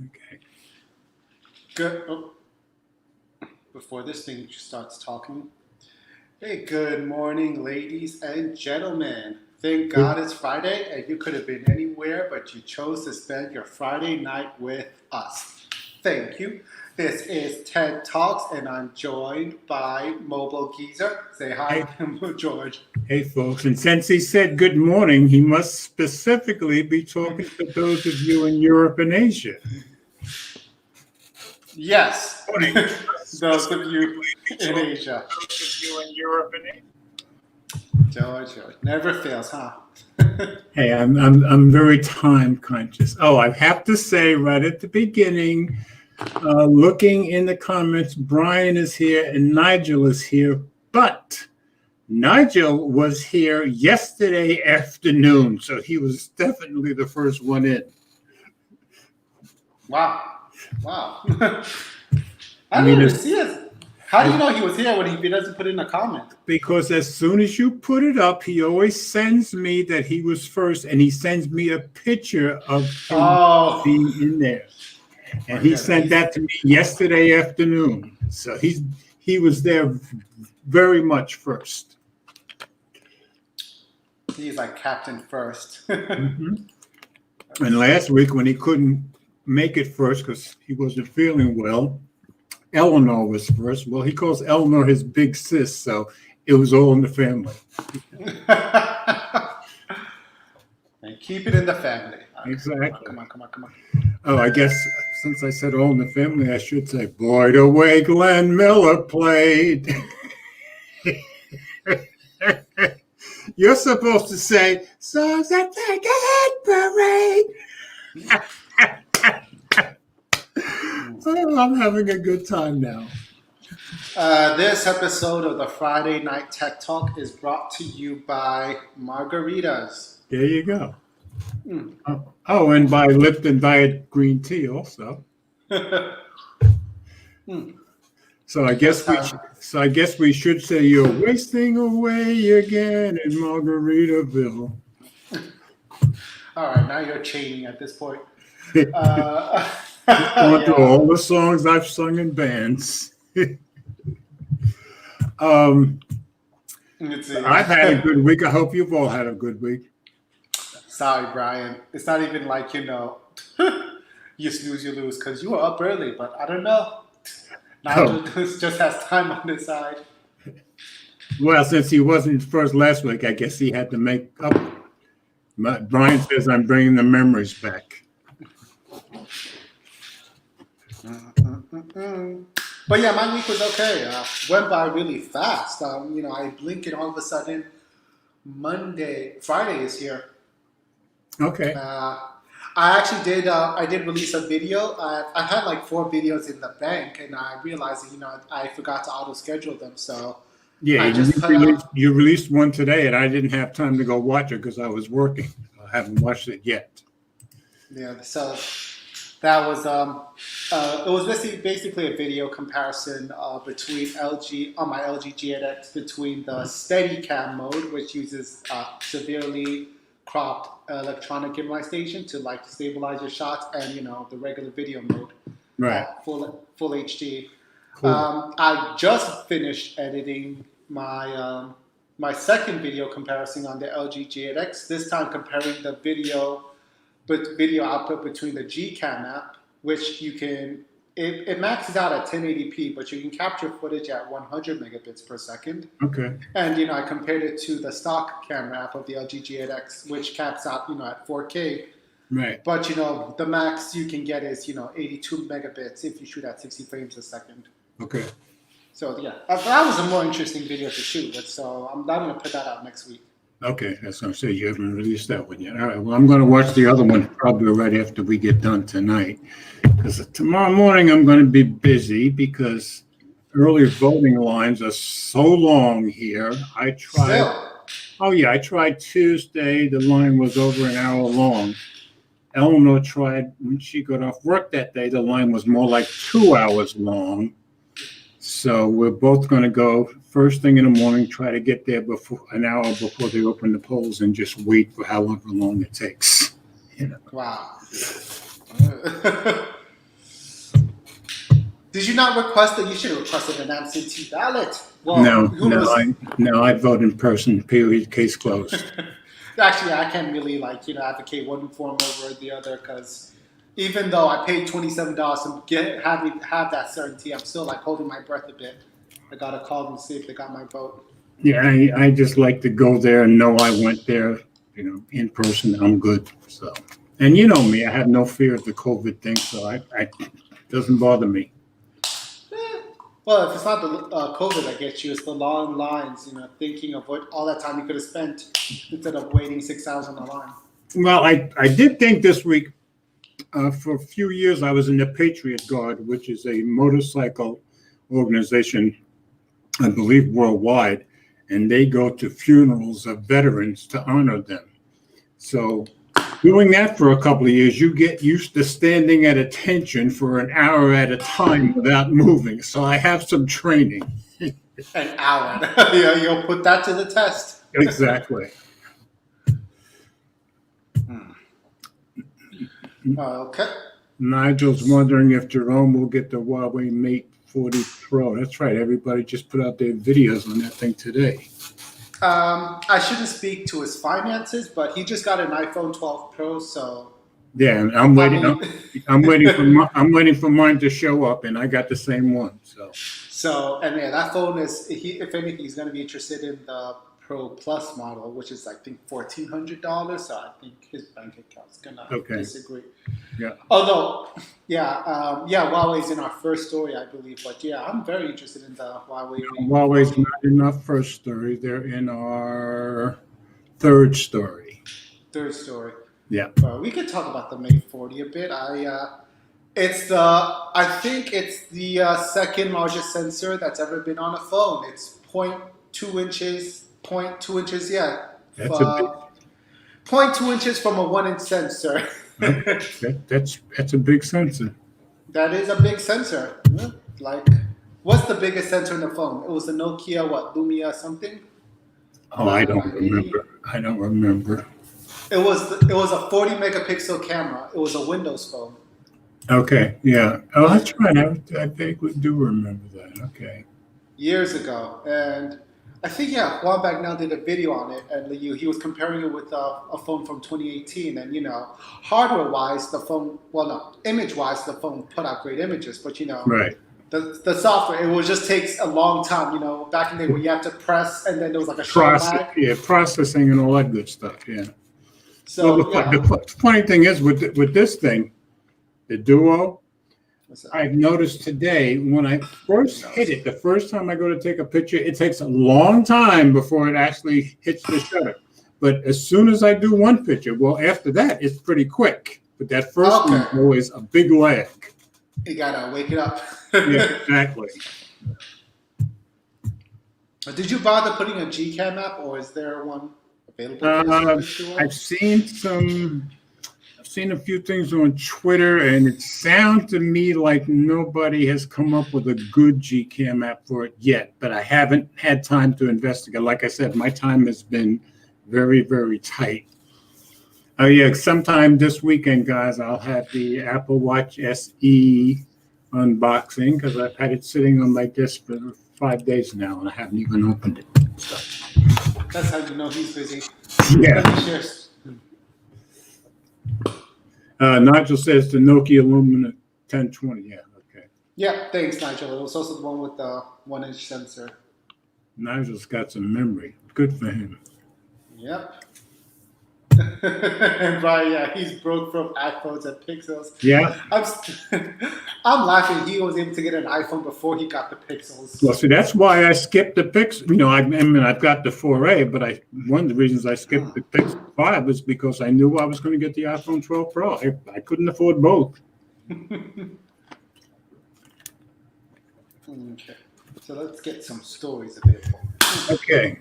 Okay. Good. Oh, before this thing starts talking. Hey, good morning, ladies and gentlemen. Thank Good. God it's Friday and you could have been anywhere, but you chose to spend your Friday night with us. Thank you. This is TED Talks, and I'm joined by Mobile Geezer. Say hi, Hey, George. hey, folks. And since he said good morning, he must specifically be talking to those of you in Europe and Asia. Yes, Morning. He must those of you specifically be in talking Asia. to those of you in Europe and Asia. George, never fails, huh? Hey, I'm very time conscious. Oh, I have to say right at the beginning, looking in the comments, Brian is here and Nigel is here, but Nigel was here yesterday afternoon, so he was definitely the first one in. Wow. Wow. I I mean, didn't even see it. How do you know he was here when he doesn't put in a comment? because as soon as you put it up, he always sends me that he was first, and he sends me a picture of him Oh, being in there. And he okay. sent that to me yesterday afternoon. So he was there very much first. He's like Captain First. Mm-hmm. And last week when he couldn't make it first because he wasn't feeling well, Eleanor was first. Well, he calls Eleanor his big sis, so it was all in the family. And keep it in the family. Okay, Exactly. come on. Oh, I guess since I said all in the family, I should say, boy, the way Glenn Miller played. You're supposed to say, songs that take a hit parade. Oh, I'm having a good time now. This episode of the Friday Night Tech Talk is brought to you by Margaritas. There you go. Mm. Oh, and by Lipton Diet Green Tea also. Mm. So I Just guess we have. should say you're wasting away again in Margaritaville. All right, now you're chaining at this point. Just going through Yeah. all the songs I've sung in bands. um, Let's see. I've had a good week. I hope you've all had a good week. Sorry, Brian. It's not even like, you snooze, you lose, because you were up early, but I don't know. Nigel Oh, just has time on his side. well, since he wasn't first last week, I guess he had to make up. Brian says I'm bringing the memories back. Mm-mm-mm-mm. But yeah, my week was okay. Went by really fast. I blink and all of a sudden, Friday is here. Okay. Uh, I actually did. I did release a video. I had like 4 videos in the bank, and I realized that I forgot to auto schedule them. So Yeah, I you just put released, out. you released one today, and I didn't have time to go watch it because I was working. I haven't watched it yet. Yeah. So that was it was basically a video comparison between LG on my LG G8X between the Steadicam mode, which uses severely cropped electronic inline station to like stabilize your shots, and the regular video mode Right. at full HD. Cool. I just finished editing my second video comparison on the LG G8X. This time comparing the video output between the Gcam app, which it maxes out at 1080p, but you can capture footage at 100 megabits per second. Okay. And I compared it to the stock camera app of the LG G8X, which caps out at 4K. Right. But the max you can get is 82 megabits if you shoot at 60 frames a second. Okay. So yeah, that was a more interesting video to shoot. So I'm going to put that out next week. Okay, that's what I'm saying. You haven't released that one yet. All right. Well, I'm going to watch the other one probably right after we get done tonight, because tomorrow morning I'm going to be busy because early voting lines are so long here. I tried. Still. Oh yeah, I tried Tuesday. The line was over an hour long. Eleanor tried when she got off work that day. The line was more like 2 hours long. So we're both going to go first thing in the morning, try to get there before an hour before they open the polls, and just wait for however long it takes. Wow. Did you not request it? You should have requested an absentee ballot. Well, No, I vote in person, period, case closed. Actually, I can't really advocate one form over the other because even though I paid $27 to have that certainty, I'm still like holding my breath a bit. I gotta call them to see if they got my vote. Yeah, I just like to go there and know I went there, in person. I'm good. So, and you know me, I have no fear of the COVID thing, so I doesn't bother me. Well, if it's not the COVID that gets you, it's the long lines, thinking of what all that time you could have spent instead of waiting 6 hours on the line. Well, I did think this week, for a few years, I was in the Patriot Guard, which is a motorcycle organization, I believe, worldwide, and they go to funerals of veterans to honor them. So doing that for a couple of years, you get used to standing at attention for an hour at a time without moving. So I have some training. An hour. You'll put that to the test. Exactly. Okay. Nigel's wondering if Jerome will get the Huawei Mate 40 Pro. That's right. Everybody just put out their videos on that thing today. I shouldn't speak to his finances, but he just got an iPhone 12 Pro, so yeah, I'm waiting. I'm waiting for mine to show up, and I got the same one. And yeah, that phone is. If anything, he's going to be interested in the Pro Plus model, which is I think $1,400. So I think his bank account's gonna disagree. Yeah. Although, Huawei's in our first story, I believe. But yeah, I'm very interested in the Huawei. Huawei's not in our first story. They're in our third story. Third story. Yeah. We could talk about the Mate 40 a bit. I think it's the second largest sensor that's ever been on a phone. It's 0.2 inches. 0.2 inches, yeah. That's 0.2 inches from a 1-inch sensor. That's a big sensor. That is a big sensor. Like, what's the biggest sensor in the phone? It was the Nokia, Lumia something? Oh, I don't remember. It was a 40 megapixel camera. It was a Windows phone. Okay, yeah. Oh, that's right. I vaguely do remember that. Okay. Years ago, and I think Juan back now did a video on it, and he was comparing it with a phone from 2018, and hardware-wise, the phone, image-wise, the phone put out great images, but right. The software, it just takes a long time. Back in the day where you have to press, and then there was like a short lag. Yeah, processing and all that good stuff. Yeah. So the funny thing is with this thing, the Duo. I've noticed today when I first hit it, the first time I go to take a picture, it takes a long time before it actually hits the shutter. But as soon as I do one picture, after that, it's pretty quick. But that first one is always a big lag. You gotta wake it up. Yeah, exactly. Did you bother putting a Gcam app, or is there one available? I've seen a few things on Twitter, and it sounds to me like nobody has come up with a good Gcam app for it yet, but I haven't had time to investigate. Like I said, my time has been very, very tight. Oh yeah, sometime this weekend, guys, I'll have the Apple Watch SE unboxing because I've had it sitting on my desk for 5 days now, and I haven't even opened it. So. That's how you know he's busy. Yeah. Nigel says the Nokia Lumia 1020. Yeah, okay. Yeah, thanks, Nigel. It was also the one with the 1-inch sensor. Nigel's got some memory. Good for him. Yep. And Brian, he's broke from iPhones and Pixels. Yeah. I'm laughing. He was able to get an iPhone before he got the Pixels. Well, see, that's why I skipped the Pixel. I've got the 4A, but one of the reasons I skipped the Pixel 5 was because I knew I was going to get the iPhone 12 Pro. I couldn't afford both. Okay. So let's get some stories available. Okay.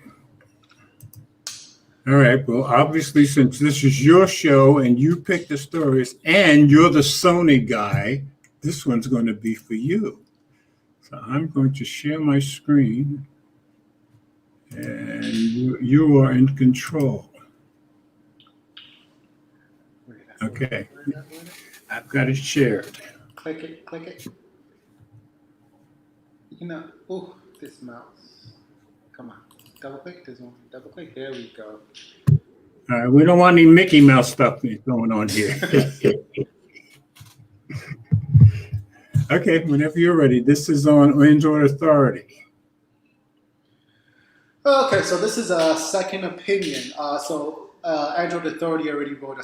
All right. Well, obviously, since this is your show and you pick the stories and you're the Sony guy, this one's going to be for you. So I'm going to share my screen, and you are in control. Okay. I've got it shared. Click it. ooh, this mouse. Come on. Double click this one. Double click. There we go. All right, we don't want any Mickey Mouse stuff going on here. Okay, whenever you're ready. This is on Android Authority. Okay, so this is a second opinion. Android Authority already wrote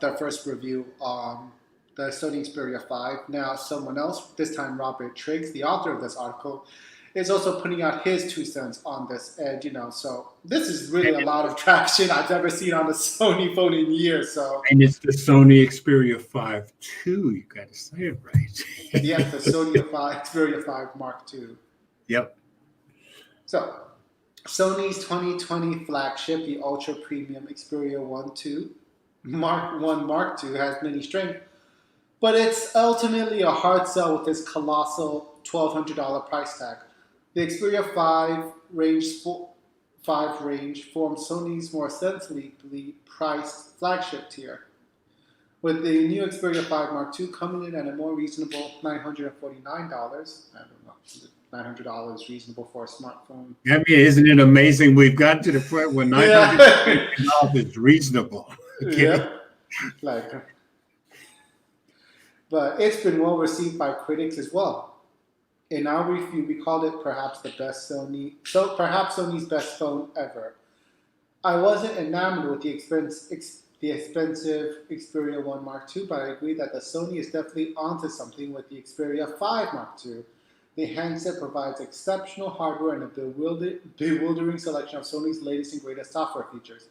their first review on the Sony Xperia 5. Now, someone else, this time Robert Triggs, the author of this article, is also putting out his 2 cents on this. And, so this is really a lot of traction I've never seen on a Sony phone in years. So, and it's the Sony Xperia 5 II. You got to say it right. yeah, the Xperia 5 Mark II. Yep. So, Sony's 2020 flagship, the ultra premium Xperia 1 Mark II has many strengths, but it's ultimately a hard sell with its colossal $1,200 price tag. The Xperia 5 range forms Sony's more sensibly priced flagship tier, with the new Xperia 5 Mark II coming in at a more reasonable $949. I don't know. $900 reasonable for a smartphone. I mean, isn't it amazing? We've gotten to the point where $900 is reasonable. Okay? Yeah, but it's been well received by critics as well. In our review, we called it perhaps Sony's best phone ever. I wasn't enamored with the expensive Xperia 1 Mark II, but I agree that the Sony is definitely onto something with the Xperia 5 Mark II. The handset provides exceptional hardware and a bewildering selection of Sony's latest and greatest software features.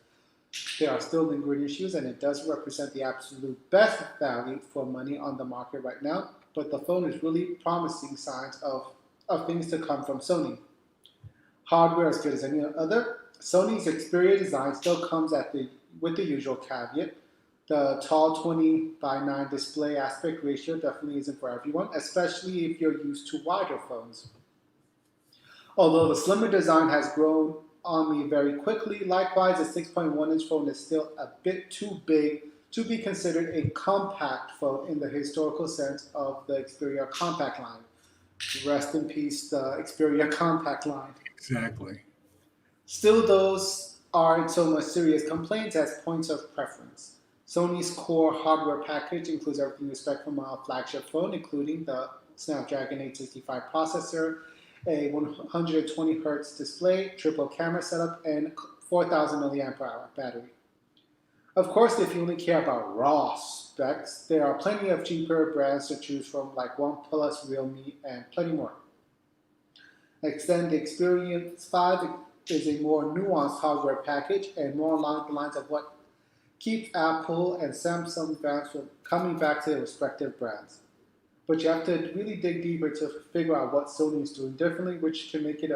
There are still lingering issues, and it does represent the absolute best value for money on the market right now, but the phone is really promising signs of things to come from Sony. Hardware as good as any other. Sony's Xperia design still comes with the usual caveat. The tall 20:9 display aspect ratio definitely isn't for everyone, especially if you're used to wider phones. Although the slimmer design has grown on me very quickly, likewise, a 6.1-inch phone is still a bit too big to be considered a compact phone in the historical sense of the Xperia compact line. Rest in peace, the Xperia compact line. Exactly. Still, those aren't so much serious complaints as points of preference. Sony's core hardware package includes everything you expect from a flagship phone, including the Snapdragon 865 processor, a 120 Hz display, triple camera setup, and 4,000 mAh battery. Of course, if you only care about raw specs, there are plenty of cheaper brands to choose from, like OnePlus, Realme, and plenty more. Extend the Xperia 5 is a more nuanced hardware package and more along the lines of what keeps Apple and Samsung fans from coming back to their respective brands. But you have to really dig deeper to figure out what Sony is doing differently, which can make it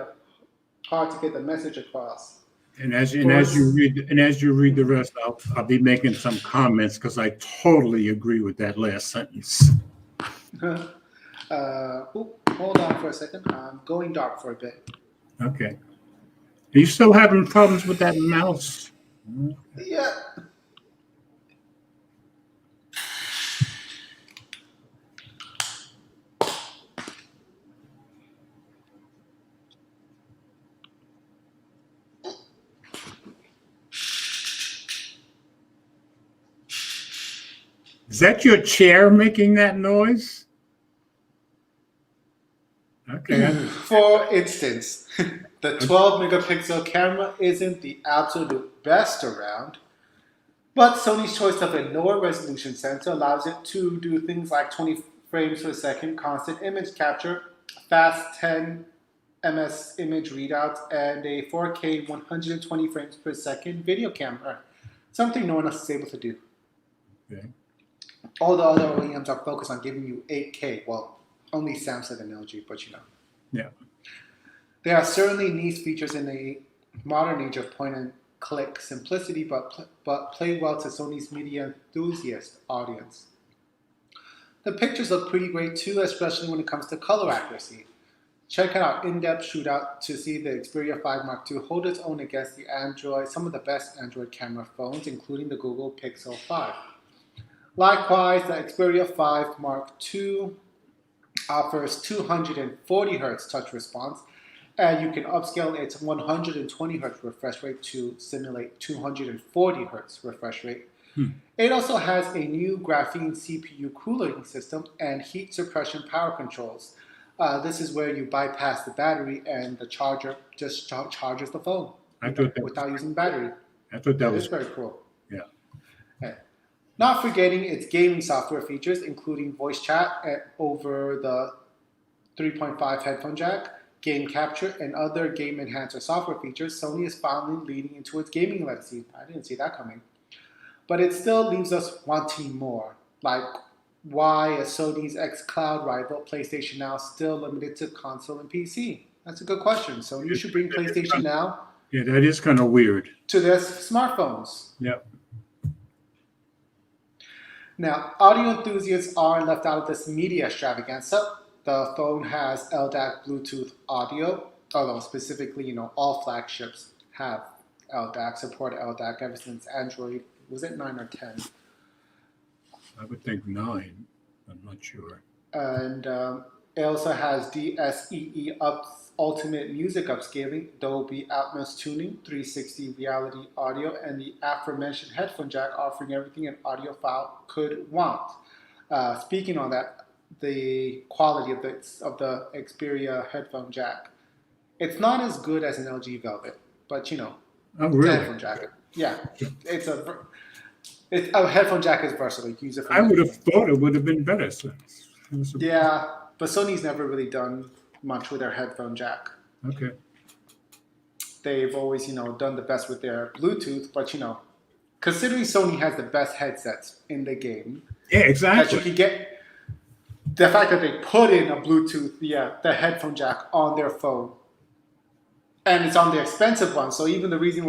hard to get the message across. And as you read the rest, I'll be making some comments because I totally agree with that last sentence. Hold on for a second. I'm going dark for a bit. Okay. Are you still having problems with that mouse? Yeah. Is that your chair making that noise? Okay. For instance, the 12 megapixel camera isn't the absolute best around, but Sony's choice of a lower resolution sensor allows it to do things like 20 frames per second constant image capture, fast 10 ms image readouts, and a 4K 120 frames per second video camera, something no one else is able to do. Okay. All the other OEMs are focused on giving you 8K. Well, only Samsung and LG, but Yeah. There are certainly niche features in the modern age of point-and-click simplicity, but play well to Sony's media enthusiast audience. The pictures look pretty great too, especially when it comes to color accuracy. Check out In-Depth Shootout to see the Xperia 5 Mark II hold its own against some of the best Android camera phones, including the Google Pixel 5. Likewise, the Xperia 5 Mark II offers 240 hertz touch response, and you can upscale its 120 hertz refresh rate to simulate 240 hertz refresh rate. It also has a new graphene CPU cooling system and heat suppression power controls. This is where you bypass the battery and the charger just charges the phone without using battery. I thought that was very cool. Yeah. Okay. Not forgetting its gaming software features, including voice chat over the 3.5 headphone jack, game capture, and other game enhancer software features. Sony is finally leading into its gaming legacy. I didn't see that coming. But it still leaves us wanting more. Like, why is Sony's xCloud rival PlayStation Now still limited to console and PC? That's a good question. So you should bring PlayStation Now. Yeah, that is kind of weird. To their smartphones. Yep. Now, audio enthusiasts are left out of this media extravaganza. The phone has LDAC Bluetooth audio, although specifically, all flagships have LDAC, support LDAC ever since Android. Was it 9 or 10? I would think 9. I'm not sure. And it also has DSEE Ultimate Music Upscaling, Dolby Atmos tuning, 360 reality audio, and the aforementioned headphone jack, offering everything an audiophile could want. Speaking on that, the quality of the Xperia headphone jack, it's not as good as an LG Velvet, but Oh, really? headphone jack. Yeah, it's a headphone jack is versatile. Use it for I would have thought it would have been better. Yeah, but Sony's never really done much with their headphone jack. Okay. They've always, done the best with their Bluetooth, but considering Sony has the best headsets in the game, yeah, exactly. that you can get. The fact that they put in a Bluetooth, the headphone jack on their phone, and it's on the expensive one. So even the reason,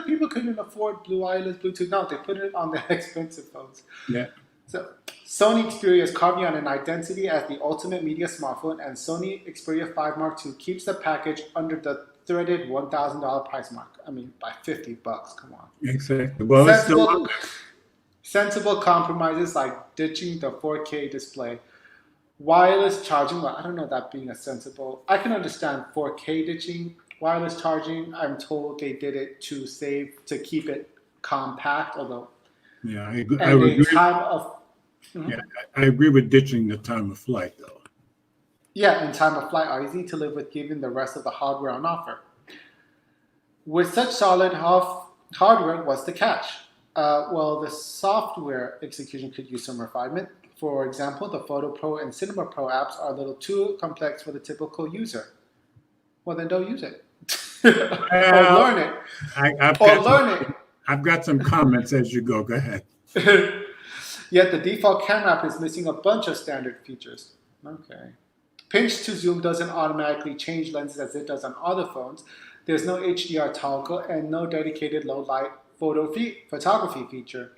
people couldn't afford wireless Bluetooth. No, they put it on the expensive phones. Yeah. So Sony Xperia is carving out an identity as the ultimate media smartphone, and Sony Xperia 5 Mark II keeps the package under the threaded $1,000 price mark. I mean, by $50. Come on. Exactly. Well, sensible compromises like ditching the 4K display. Wireless charging, well, I don't know that being a sensible. I can understand 4K ditching. Wireless charging, I'm told they did it to keep it compact, although. Yeah, I agree. I agree with ditching the time of flight, though. Yeah, in time of flight are easy to live with given the rest of the hardware on offer. With such solid hardware, what's the catch? Well, the software execution could use some refinement. For example, the Photo Pro and Cinema Pro apps are a little too complex for the typical user. Well, then don't use it. Or learn it. I've got some comments as you go. Go ahead. Yet the default camera app is missing a bunch of standard features. Okay. Pinch to zoom doesn't automatically change lenses as it does on other phones. There's no HDR toggle and no dedicated low light photography feature.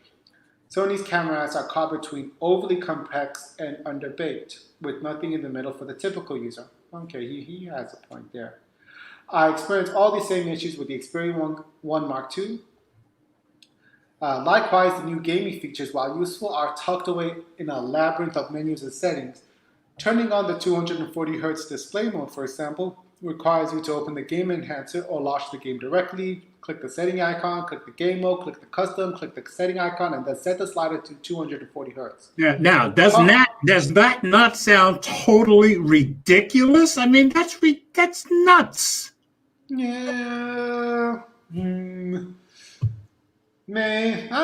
Sony's cameras are caught between overly complex and underbaked, with nothing in the middle for the typical user. Okay, he has a point there. I experienced all the same issues with the Xperia 1 Mark II. Likewise, the new gaming features, while useful, are tucked away in a labyrinth of menus and settings. Turning on the 240 Hz display mode, for example, requires you to open the game enhancer or launch the game directly, click the setting icon, click the game mode, click the custom, click the setting icon, and then set the slider to 240 Hz. Yeah. Now, does that not sound totally ridiculous? I mean, that's nuts. Yeah. I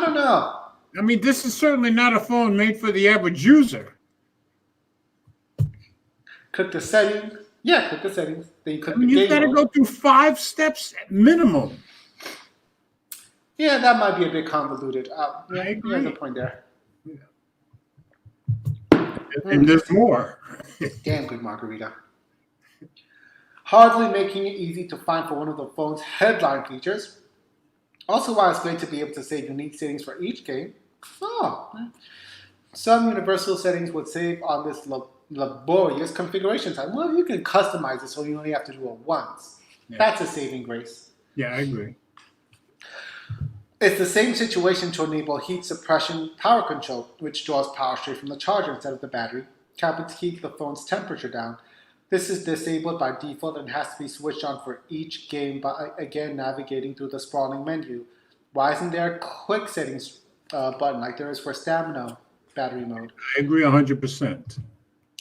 don't know. I mean, this is certainly not a phone made for the average user. Click the settings. Yeah, click the settings. Then you click the game You've got to mode. go through 5 steps minimum. Yeah, that might be a bit convoluted. I agree. You have a point there. Yeah. And there's more. Damn good margarita. Hardly making it easy to find for one of the phone's headline features. Also, while it's great to be able to save unique settings for each game, some universal settings would save on this laborious configuration time. Well, you can customize it so you only have to do it once. Yeah. That's a saving grace. Yeah, I agree. It's the same situation to enable heat suppression power control, which draws power straight from the charger instead of the battery. to keep the phone's temperature down. This is disabled by default and has to be switched on for each game by, again, navigating through the sprawling menu. Why isn't there a quick settings button like there is for stamina battery mode? I agree 100%.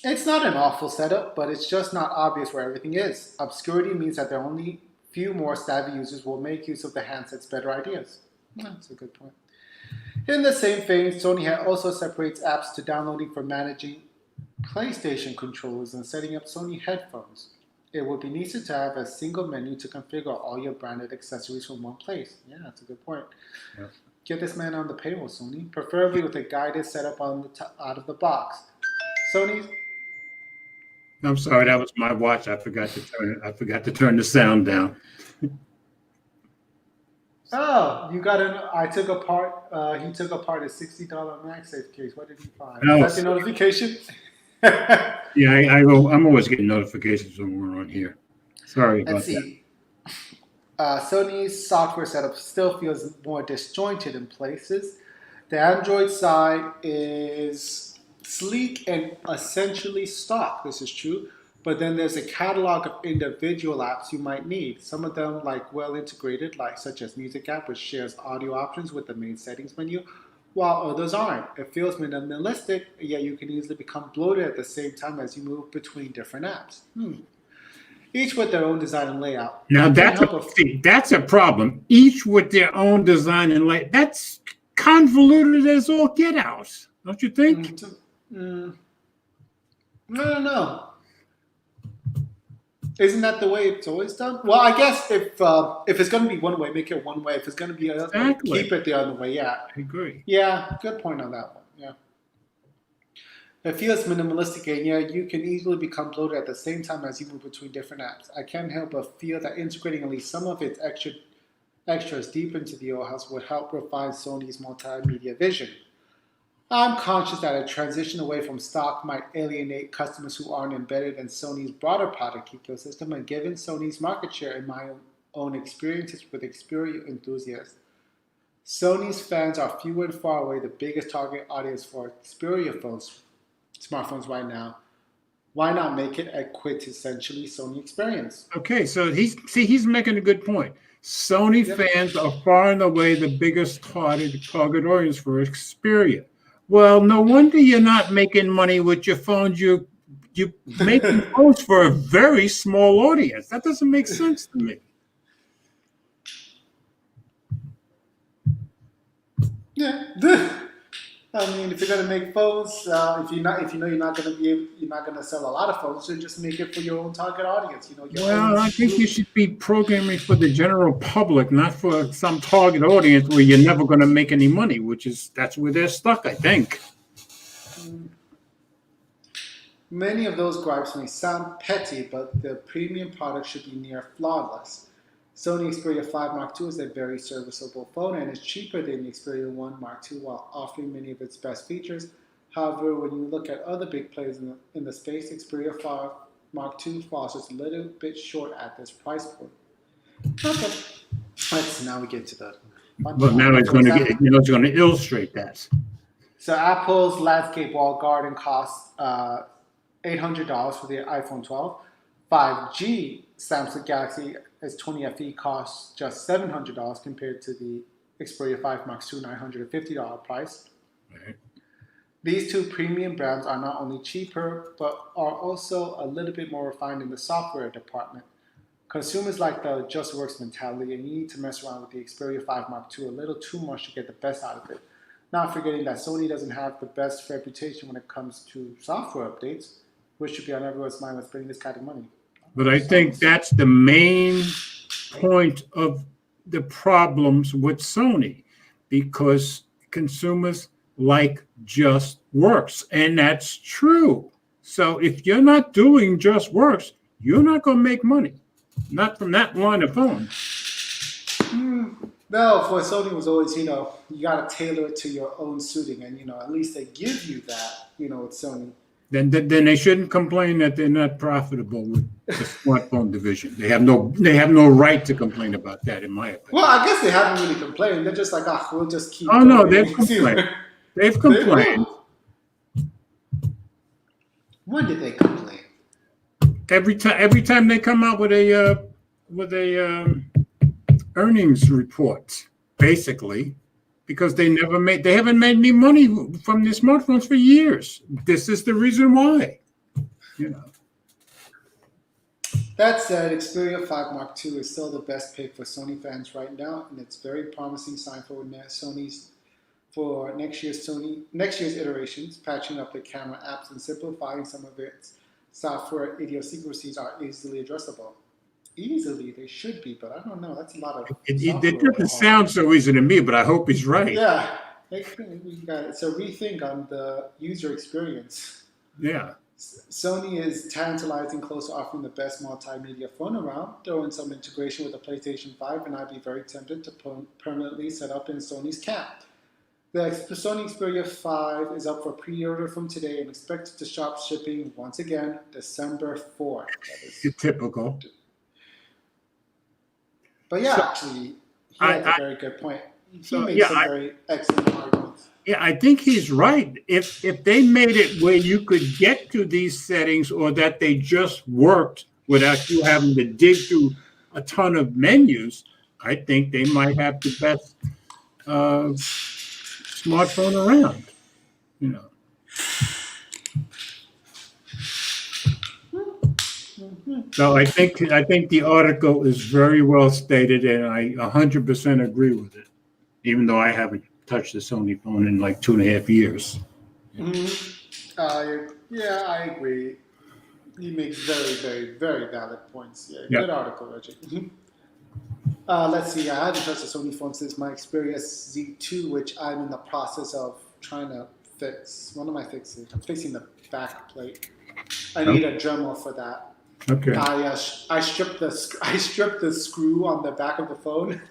It's not an awful setup, but it's just not obvious where everything is. Obscurity means that there are only few more savvy users will make use of the handset's better ideas. That's a good point. In the same vein, Sony also separates apps to downloading for managing PlayStation controllers and setting up Sony headphones. It would be nicer to have a single menu to configure all your branded accessories from one place. Yeah, that's a good point. Yeah. Get this man on the payroll, Sony, preferably with a guided setup on out of the box. Sony's. I'm sorry, that was my watch. I forgot to turn the sound down. Oh, you got an. I took apart. He took apart a $60 MagSafe case. What did he find? Oh, Is that your notification? Yeah, I'm always getting notifications when we're on here. Sorry about Let's see. Sony's software setup still feels more disjointed in places. The Android side is sleek and essentially stock. This is true. But then there's a catalog of individual apps you might need. Some of them like well integrated, like such as Music app, which shares audio options with the main settings menu, while others aren't. It feels minimalistic, yet you can easily become bloated at the same time as you move between different apps. Each with their own design and layout. Now that's a problem. Each with their own design and layout. That's convoluted as all get out. Don't you think? No. Isn't that the way it's always done? Well, I guess if it's going to be one way, make it one way. If it's going to be the other way, keep it the other way. Yeah, I agree. Yeah, good point on that one. Yeah, it feels minimalistic, and yeah, you can easily become bloated at the same time as you move between different apps. I can't help but feel that integrating at least some of its extras deep into the OS would help refine Sony's multimedia vision. I'm conscious that a transition away from stock might alienate customers who aren't embedded in Sony's broader product ecosystem, and given Sony's market share in my own experiences with Xperia enthusiasts, Sony's fans are few and far away the biggest target audience for Xperia smartphones right now. Why not make it a quintessentially Sony experience? Okay, so he's making a good point. Sony fans are far and away the biggest target audience for Xperia. Well, no wonder you're not making money with your phones. You're making phones for a very small audience. That doesn't make sense to me. Yeah. I mean, if you're gonna make phones, if you know you're not gonna sell a lot of phones, so just make it for your own target audience. I think you should be programming for the general public, not for some target audience where you're never going to make any money. That's where they're stuck, I think. Many of those gripes may sound petty, but the premium product should be near flawless. Sony Xperia 5 Mark II is a very serviceable phone and is cheaper than the Xperia 1 Mark II while offering many of its best features. However, when you look at other big players in the space, Xperia 5 Mark II falls just a little bit short at this price point. Okay, now we get to the. Well, now it's going to illustrate that. So Apple's landscape wall garden costs $800 for the iPhone 12. 5G Samsung Galaxy S20 FE costs just $700 compared to the Xperia 5 Mark II $950 price. Right. These two premium brands are not only cheaper, but are also a little bit more refined in the software department. Consumers like the just works mentality, and you need to mess around with the Xperia 5 Mark II a little too much to get the best out of it. Not forgetting that Sony doesn't have the best reputation when it comes to software updates, which should be on everyone's mind with spending this kind of money. But I think that's the main point of the problems with Sony, because consumers like just works, and that's true. So if you're not doing just works, you're not going to make money. Not from that line of phone. No, for Sony was always, you got to tailor it to your own suiting, and at least they give you that, with Sony. Then they shouldn't complain that they're not profitable with the smartphone division. They have no right to complain about that, in my opinion. Well, I guess they haven't really complained. They're just like, we'll just keep. Oh no, they've complained. They've complained. When did they complain? Every time they come out with a earnings report, basically, because they haven't made any money from their smartphones for years. This is the reason why. You know. That said, Xperia 5 Mark II is still the best pick for Sony fans right now, and it's a very promising sign for Sony's for next year's iterations. Patching up the camera apps and simplifying some of its software idiosyncrasies are easily addressable. Easily, they should be, but I don't know. That's a lot of It doesn't sound so easy to me, but I hope he's right. Yeah, we got it. So rethink on the user experience. Yeah. Sony is tantalizing close to offering the best multimedia phone around. Throw in some integration with the PlayStation 5, and I'd be very tempted to permanently set up in Sony's camp. The Sony Xperia 5 is up for pre-order from today and expected to start shipping once again December 4th. That is typical. But yeah, actually, he has a very good point. He makes some very excellent arguments. Yeah, I think he's right. If they made it where you could get to these settings, or that they just worked without you having to dig through a ton of menus, I think they might have the best smartphone around. You know. So I think the article is very well stated, and I 100% agree with it, even though I haven't touched the Sony phone in like 2.5 years. Yeah, I agree. He makes very, very, very valid points. Yeah, good article, Reggie. Let's see. I haven't touched the Sony phone since my Xperia Z2, which I'm in the process of trying to fix. One of my fixes. I'm fixing the back plate. I need a Dremel for that. Okay. I stripped the screw on the back of the phone,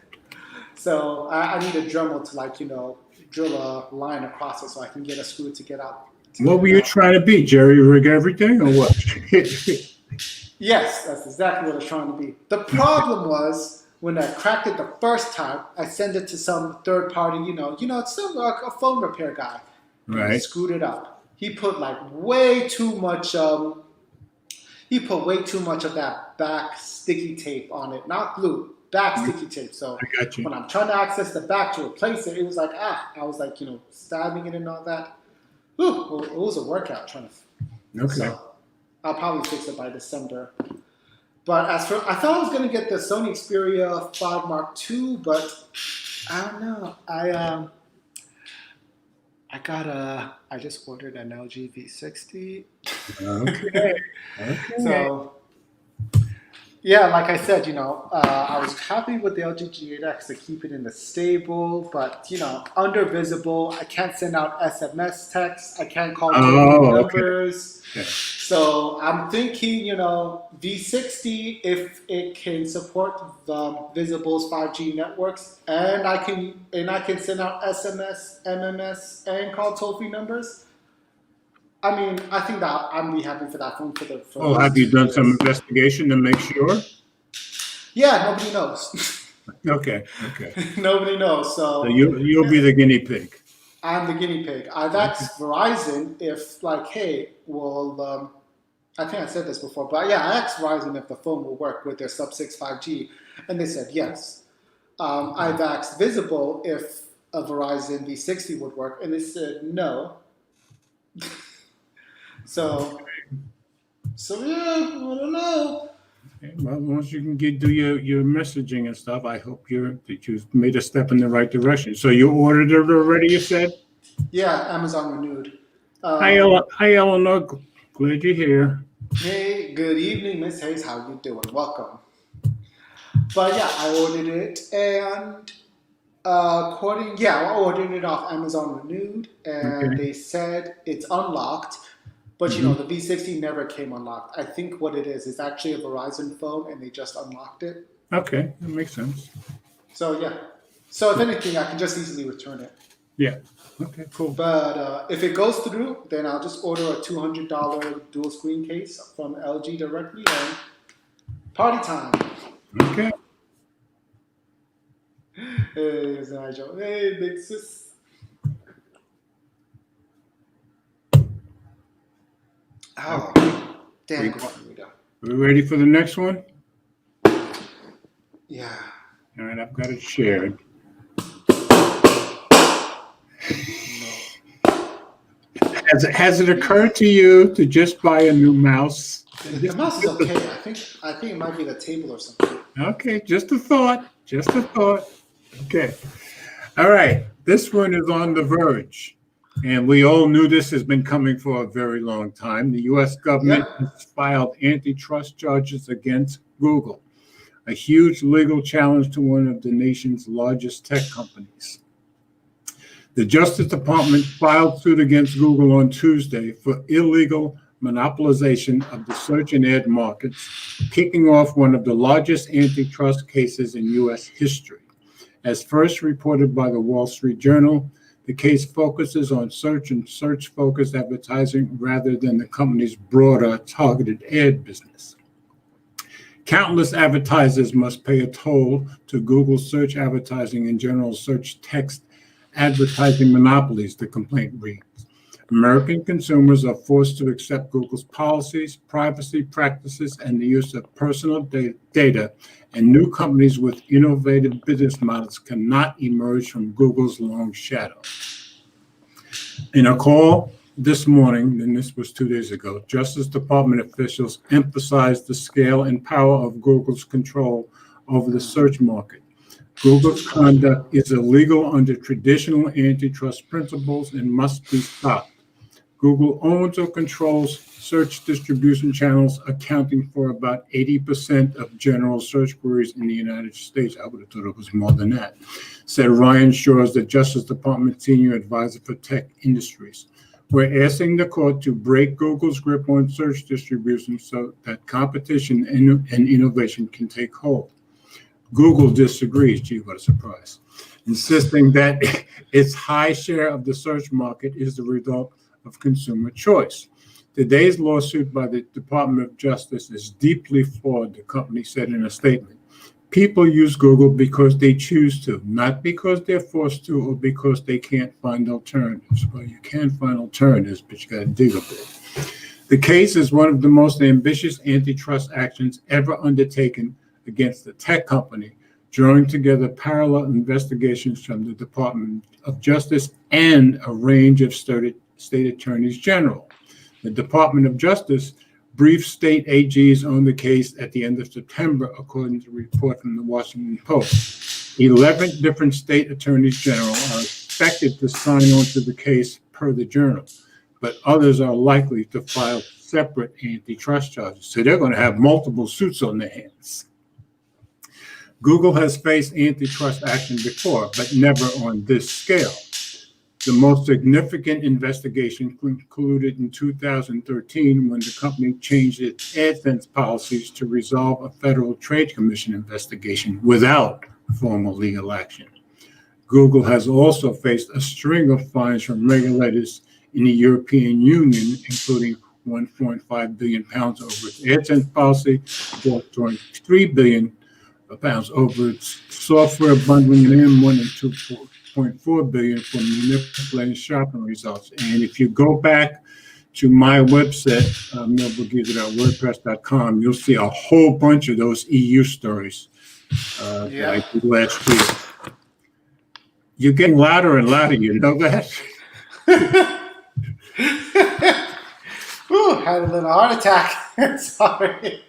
so I need a Dremel to drill a line across it so I can get a screw to get out. What were you trying to be, Jerry rig everything, or what? Yes, that's exactly what I was trying to be. The problem was when I cracked it the first time, I sent it to some third party, it's some a phone repair guy. Right. He screwed it up. He put way too much. He put way too much of that back sticky tape on it, not glue, back sticky tape. So when I'm trying to access the back to replace it, it was I was stabbing it and all that. Whew, it was a workout trying to. Okay. So I'll probably fix it by December. But I thought I was going to get the Sony Xperia 5 Mark II, but I don't know. I just ordered an LG V60. Okay. So, yeah, like I said, I was happy with the LG G8X to keep it in the stable, but, under visible. I can't send out SMS texts. I can't call numbers. Okay. So I'm thinking, V60, if it can support the Visible's 5G networks, and I can send out SMS, MMS, and call toll-free numbers. I mean, I think that I'd be happy for that phone for have you done some investigation to make sure? Yeah, nobody knows. Okay. Nobody knows. So you'll be the guinea pig. I'm the guinea pig. I've asked Verizon if, I think I said this before, but yeah, I asked Verizon if the phone will work with their sub-6 5G, and they said yes. I've asked Visible if a Verizon V60 would work, and they said no. So yeah, I don't know. Okay, well, once you can do your messaging and stuff, I hope that you've made a step in the right direction. So you ordered it already, you said? Yeah, Amazon renewed. Hi, Eleanor. Glad you're here. Hey, good evening, Miss Hayes. How you doing? Welcome. But yeah, I ordered it, and I ordered it off Amazon renewed, and they said it's unlocked. But the V60 never came unlocked. I think what it is actually a Verizon phone, and they just unlocked it. Okay, that makes sense. So yeah. So if anything, I can just easily return it. Yeah. Okay, cool. But if it goes through, then I'll just order a $200 dual screen case from LG directly, and party time. Okay. Hey, Nigel. Hey, big sis. Oh, damn. We, Here we go. we ready for the next one? Yeah. All right, I've got it shared. Has it occurred to you to just buy a new mouse? The mouse is okay. I think it might be the table or something. Okay, just a thought. Just a thought. Okay. All right. This one is on the verge. And we all knew this has been coming for a very long time. The U.S. government has filed antitrust charges against Google, a huge legal challenge to one of the nation's largest tech companies. The Justice Department filed suit against Google on Tuesday for illegal monopolization of the search and ad markets, kicking off one of the largest antitrust cases in U.S. history. As first reported by the Wall Street Journal, the case focuses on search and search-focused advertising rather than the company's broader targeted ad business. Countless advertisers must pay a toll to Google's search advertising and general search text advertising monopolies, the complaint reads. American consumers are forced to accept Google's policies, privacy practices, and the use of personal data, and new companies with innovative business models cannot emerge from Google's long shadow. In a call this morning, and this was 2 days ago, Justice Department officials emphasized the scale and power of Google's control over the search market. Google's conduct is illegal under traditional antitrust principles and must be stopped. Google owns or controls search distribution channels, accounting for about 80% of general search queries in the United States. I would have thought it was more than that, said Ryan Shores, the Justice Department Senior Advisor for Tech Industries. We're asking the court to break Google's grip on search distribution so that competition and innovation can take hold. Google disagrees, gee, what a surprise, insisting that its high share of the search market is the result of consumer choice. Today's lawsuit by the Department of Justice is deeply flawed, the company said in a statement. People use Google because they choose to, not because they're forced to or because they can't find alternatives. Well, you can find alternatives, but you got to dig a bit. The case is one of the most ambitious antitrust actions ever undertaken against the tech company, drawing together parallel investigations from the Department of Justice and a range of state attorneys general. The Department of Justice briefed state AGs on the case at the end of September, according to a report from the Washington Post. 11 different state attorneys general are expected to sign on to the case per the journal, but others are likely to file separate antitrust charges. So they're going to have multiple suits on their hands. Google has faced antitrust action before, but never on this scale. The most significant investigation concluded in 2013 when the company changed its AdSense policies to resolve a Federal Trade Commission investigation without formal legal action. Google has also faced a string of fines from regulators in the European Union, including 1.5 billion pounds over its AdSense policy, 4.3 billion pounds over its software bundling and M1 and 2.4 billion for manipulating shopping results. And if you go back to my website, millburgiza.wordpress.com, you'll see a whole bunch of those EU stories that I did last year. You're getting louder and louder, you know that? Ooh, had a little heart attack. Sorry.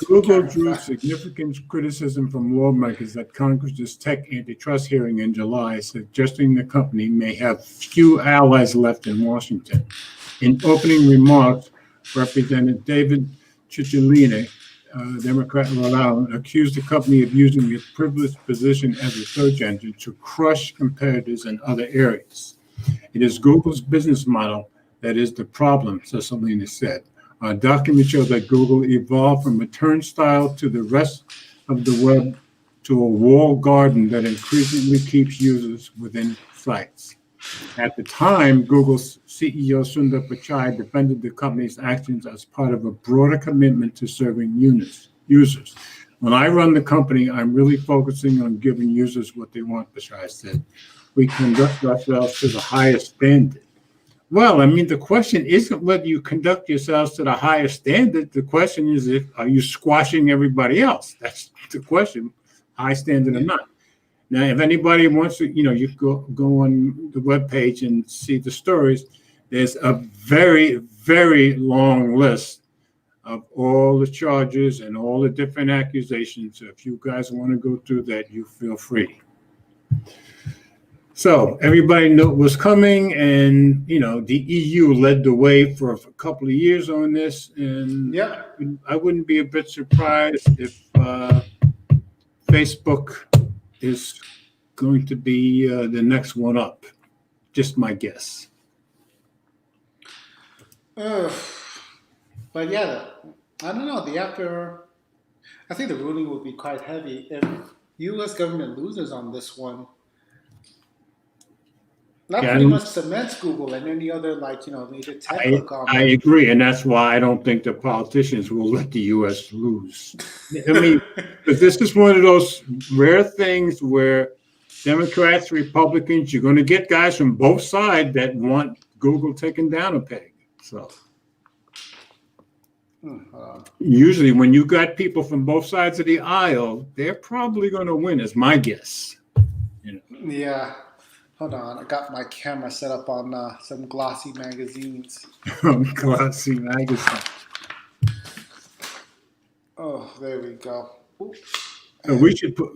Google drew significant criticism from lawmakers at Congress's tech antitrust hearing in July, suggesting the company may have few allies left in Washington. In opening remarks, Representative David Cicilline, Democrat in Rhode Island, accused the company of using its privileged position as a search engine to crush competitors in other areas. It is Google's business model that is the problem, Cicilline said. Our documents show that Google evolved from a turnstile to the rest of the web to a walled garden that increasingly keeps users within sites. At the time, Google's CEO Sundar Pichai defended the company's actions as part of a broader commitment to serving users. When I run the company, I'm really focusing on giving users what they want, Pichai said. We conduct ourselves to the highest standard. Well, I mean, the question isn't whether you conduct yourselves to the highest standard. The question is, are you squashing everybody else? That's the question, high standard or Yeah. not. Now, if anybody wants to, you go on the webpage and see the stories. There's a very, very long list of all the charges and all the different accusations. So if you guys want to go through that, you feel free. So everybody knew it was coming, and the EU led the way for a couple of years on this, and Yep. I wouldn't be a bit surprised if Facebook is going to be the next one up. Just my guess. But yeah, I don't know. I think the ruling will be quite heavy if U.S. government loses on this one. That Yeah, pretty much cements Google and any other major tech I conglomerate. agree, and that's why I don't think the politicians will let the U.S. lose. I mean, because this is one of those rare things where Democrats, Republicans, you're going to get guys from both sides that want Google taken down a peg. So usually when you got people from both sides of the aisle, they're probably going to win, is my guess. Yeah. Hold on, I got my camera set up on some glossy magazines. Glossy magazine. Oh, there we go. Ooh.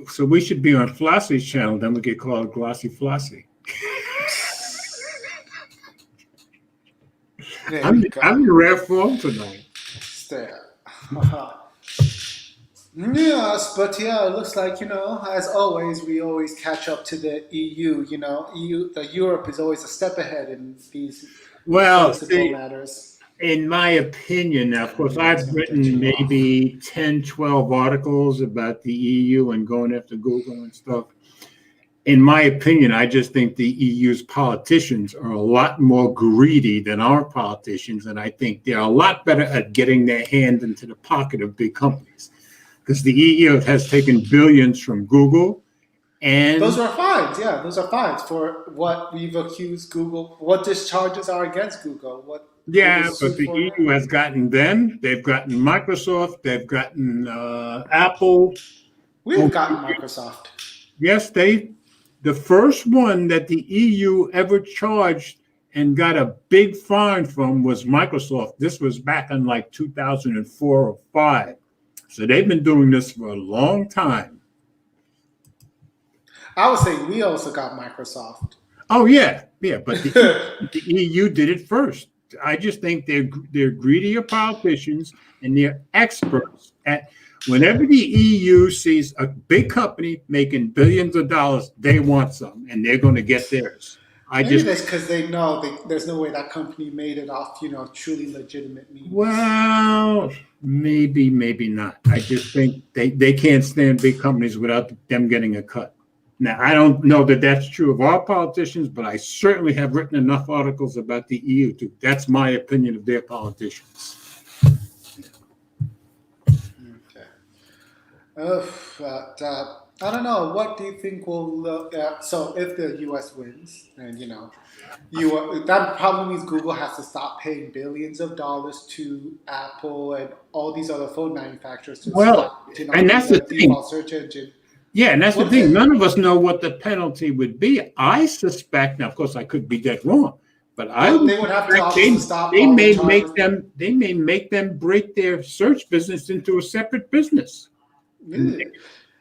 So we should be on Flossie's channel. Then we get called Glossy Flossie. I'm in rare form tonight. There. Yes, but yeah, it looks like, as always, we always catch up to the EU. Europe is always a step ahead in these sensible matters. In my opinion, now, of course, I've written maybe 10, 12 articles about the EU and going after Google and stuff. In my opinion, I just think the EU's politicians are a lot more greedy than our politicians, and I think they're a lot better at getting their hand into the pocket of big companies. Because the EU has taken billions from Google, and those are fines. Yeah, those are fines for what we've accused Google. What discharges are against Google. But the EU has gotten them. They've gotten Microsoft. They've gotten Apple. We've gotten Microsoft. Yes, the first one that the EU ever charged and got a big fine from was Microsoft. This was back in like 2004 or 5. So they've been doing this for a long time. I would say we also got Microsoft. Oh, yeah, but the EU did it first. I just think they're greedier politicians, and they're experts at whenever the EU sees a big company making billions of dollars, they want some, and they're going to get theirs. Maybe that's because they know there's no way that company made it off, truly legitimate means. Well, maybe not. I just think they can't stand big companies without them getting a cut. Now, I don't know that that's true of our politicians, but I certainly have written enough articles about the EU too. That's my opinion of their politicians. Okay. I don't know. What do you think will? So if the U.S. wins, and that probably means Google has to stop paying billions of dollars to Apple and all these other phone manufacturers to stop. And that's the thing. Default search engine. Yeah, and that's the thing. None of us know what the penalty would be. I suspect, now of course I could be dead wrong, but they would have to stop. They may make them break their search business into a separate business. Yeah.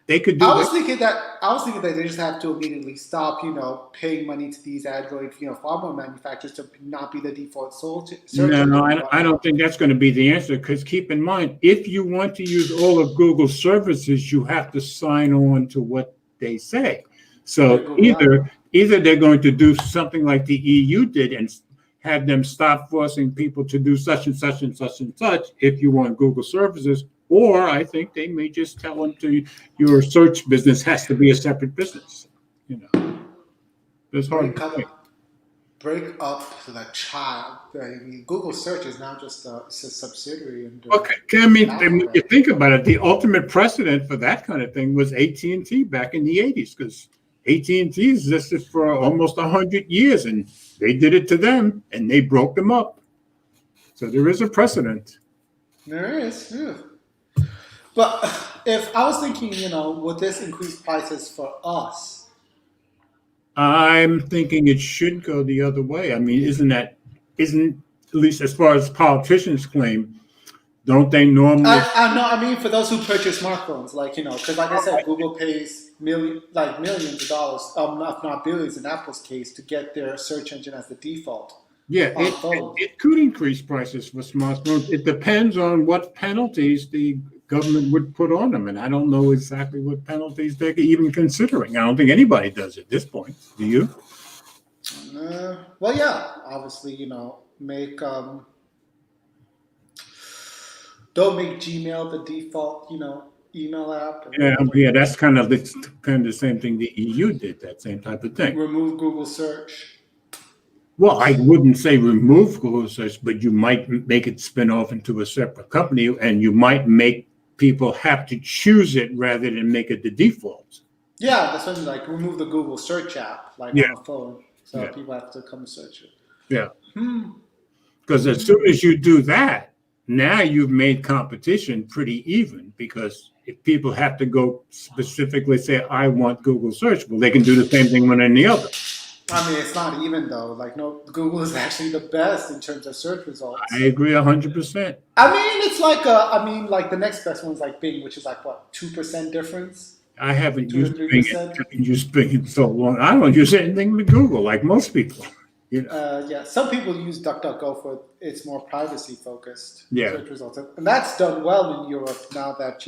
They could do. I was thinking that they just have to immediately stop, paying money to these Android, phone manufacturers to not be the default search. No, I don't think that's going to be the answer. Because keep in mind, if you want to use all of Google's services, you have to sign on to what they say. So either they're going to do something like the EU did and have them stop forcing people to do such and such and such and such if you want Google services. Or I think they may just tell them your search business has to be a separate business. It's hard to think. Break up the child. I mean, Google search is now just a subsidiary. Okay, I mean, when you think about it, the ultimate precedent for that kind of thing was AT&T back in the 80s, because AT&T existed for almost 100 years, and they did it to them, and they broke them up. So there is a precedent. There is. Yeah. But if I was thinking, would this increase prices for us? I'm thinking it should go the other way. I mean, isn't at least as far as politicians claim, don't they normally? I know. I mean, for those who purchase smartphones, because like I said, Google pays millions of dollars, if not billions in Apple's case, to get their search engine as the default. Yeah, on phones. it could increase prices for smartphones. It depends on what penalties the government would put on them, and I don't know exactly what penalties they're even considering. I don't think anybody does at this point. Do you? Well, yeah, obviously, make don't make Gmail the default, email app. Yeah, that's kind of the same thing the EU did. That same type of thing. Remove Google search. Well, I wouldn't say remove Google search, but you might make it spin off into a separate company, and you might make people have to choose it rather than make it the default. Yeah, that's when remove the Google search app, on the phone, so people have to come search it. Yeah. Because as soon as you do that, now you've made competition pretty even, because if people have to go specifically say, I want Google search, well, they can do the same thing one and the other. I mean, it's not even though. No, Google is actually the best in terms of search results. I agree 100%. I mean, it's the next best one's Bing, which is 2% difference. I haven't used Bing. I haven't used Bing in so long. I don't use anything with Google like most people. Yeah, some people use DuckDuckGo for its more privacy focused search results, and that's done well in Europe now that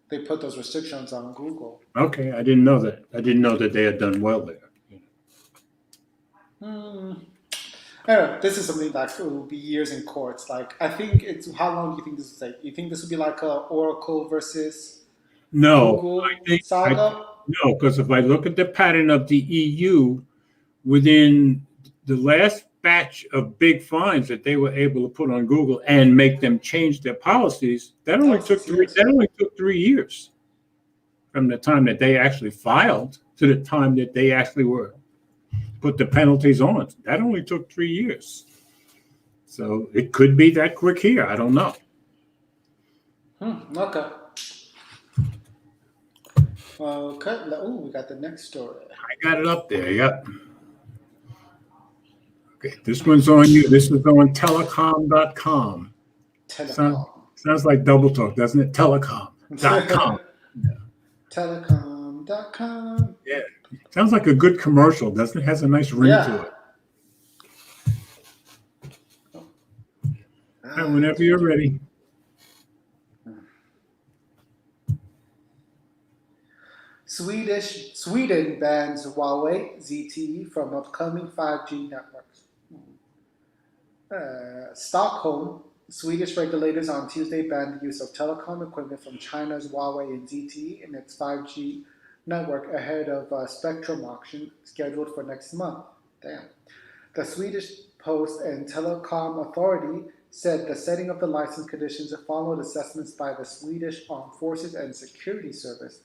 they put those restrictions on Google. Okay, I didn't know that. I didn't know that they had done well there. Anyway, this is something that will be years in courts. I think it's how long do you think this will take? You think this will be like a Oracle versus Google saga? No, because if I look at the pattern of the EU, within the last batch of big fines that they were able to put on Google and make them change their policies, that only took 3 years from the time that they actually filed to the time that they actually put the penalties on. That only took 3 years. So it could be that quick here. I don't know. Okay. Okay. Oh, we got the next story. I got it up there. Yep. Okay. This one's on you. This is on telecom.com. Sounds like double talk, doesn't it? Telecom.com. Telecom.com. Yeah. Sounds like a good commercial, doesn't it? Has a nice ring to it. And whenever you're ready. Sweden bans Huawei ZTE from upcoming 5G networks. Stockholm, Swedish regulators on Tuesday banned the use of telecom equipment from China's Huawei and ZTE in its 5G network ahead of a spectrum auction scheduled for next month. Damn. The Swedish Post and Telecom Authority said the setting of the license conditions followed assessments by the Swedish Armed Forces and Security Service.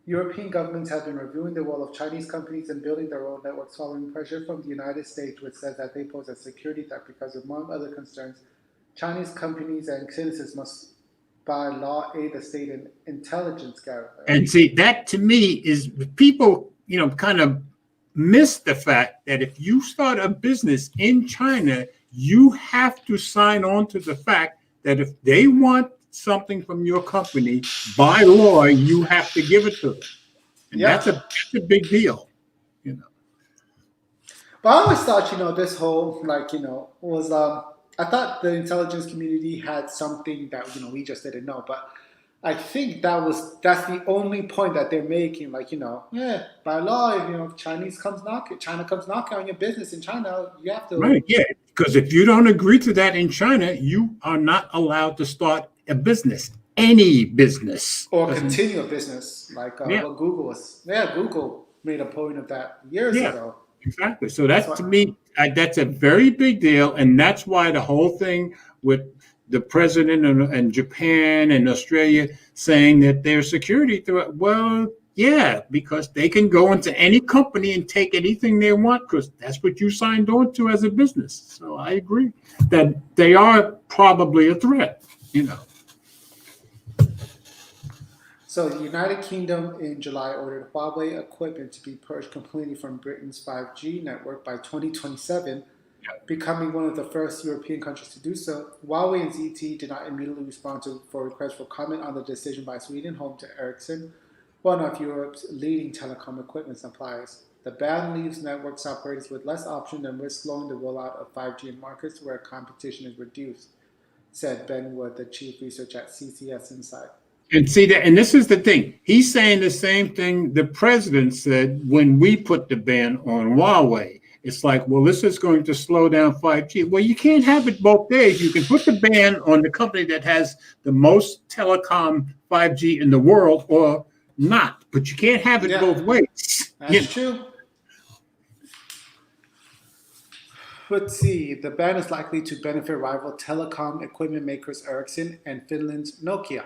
European governments have been reviewing the role of Chinese companies in building their own networks following pressure from the United States, which says that they pose a security threat because, among other concerns, Chinese companies and citizens must by law aid the state in intelligence gathering. And see, that to me is people, kind of miss the fact that if you start a business in China, you have to sign on to the fact that if they want something from your company, by law, you have to give it to them. And that's a big deal, But I always thought, this whole, was, I thought the intelligence community had something that, we just didn't know. But I think that's the only point that they're making. By law, if China comes knocking on your business in China, you have to. Right, yeah. Because if you don't agree to that in China, you are not allowed to start a business, any business. Or continue a business, what Google was. Yeah, Google made a point of that years ago. Exactly. So to me, that's a very big deal. And that's why the whole thing with the president and Japan and Australia saying that their security threat, well, Yeah, because they can go into any company and take anything they want because that's what you signed on to as a business. So I agree that they are probably a threat, you know. So the United Kingdom in July ordered Huawei equipment to be purged completely from Britain's 5G network by 2027, becoming one of the first European countries to do so. Huawei and ZTE did not immediately respond for requests for comment on the decision by Sweden, home to Ericsson, one of Europe's leading telecom equipment suppliers. The ban leaves networks operators with less option and risks slowing the rollout of 5G in markets where competition is reduced, said Ben Wood, the chief researcher at CCS Insight. And see that, and this is the thing. He's saying the same thing the president said when we put the ban on Huawei. It's like, well, this is going to slow down 5G. Well, you can't have it both ways. You can put the ban on the company that has the most telecom 5G in the world or not, but you can't have it both ways. That's true. Let's see. The ban is likely to benefit rival telecom equipment makers Ericsson and Finland's Nokia.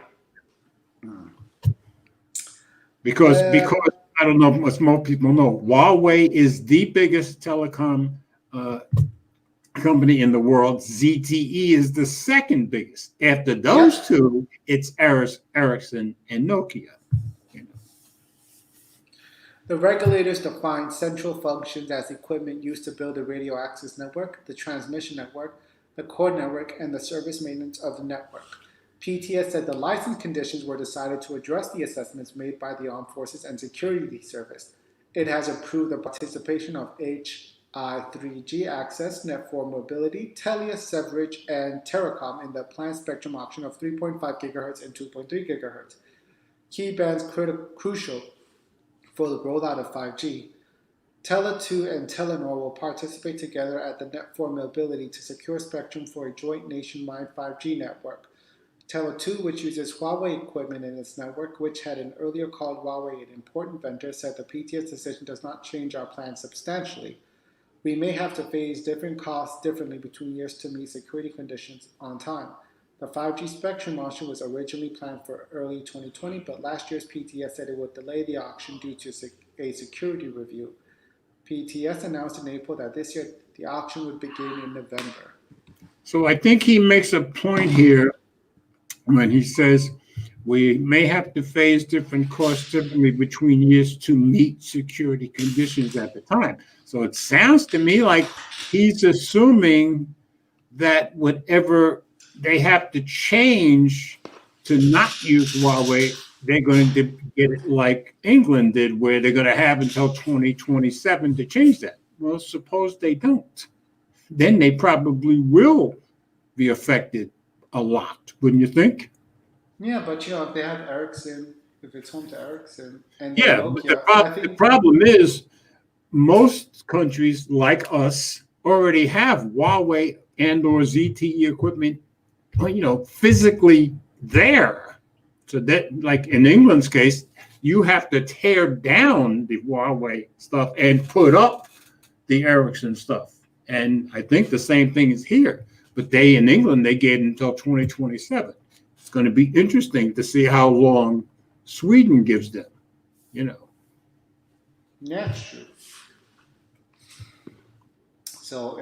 Because I don't know if most people know, Huawei is the biggest telecom company in the world. ZTE is the second biggest. After those two, it's Ericsson and Nokia. The regulators define central functions as equipment used to build the radio access network, the transmission network, the core network, and the service maintenance of the network. PTS said the license conditions were decided to address the assessments made by the Armed Forces and Security Service. It has approved the participation of HI3G Access, Net4 Mobility, Telia, Severidge, and Terracom in the planned spectrum auction of 3.5 GHz and 2.3 GHz. Key bands crucial for the rollout of 5G. Tele2 and Telenor will participate together at the Net4 Mobility to secure spectrum for a joint nationwide 5G network. Tele2, which uses Huawei equipment in its network, which had earlier called Huawei an important vendor, said the PTS decision does not change our plans substantially. We may have to phase different costs differently between years to meet security conditions on time. The 5G spectrum auction was originally planned for early 2020, but last year's PTS said it would delay the auction due to a security review. PTS announced in April that this year the auction would begin in November. So I think he makes a point here when he says we may have to phase different costs differently between years to meet security conditions at the time. So it sounds to me like he's assuming that whatever they have to change to not use Huawei, they're going to get it like England did, where they're going to have until 2027 to change that. Well, suppose they don't. Then they probably will be affected a lot, wouldn't you think? Yeah, but if they have Ericsson, if it's home to Ericsson, and Nokia, but the problem is most countries like us already have Huawei and or ZTE equipment, physically there. So that, like in England's case, you have to tear down the Huawei stuff and put up the Ericsson stuff. And I think the same thing is here. But in England, they gave it until 2027. It's going to be interesting to see how long Sweden gives them, Yeah, it's true. So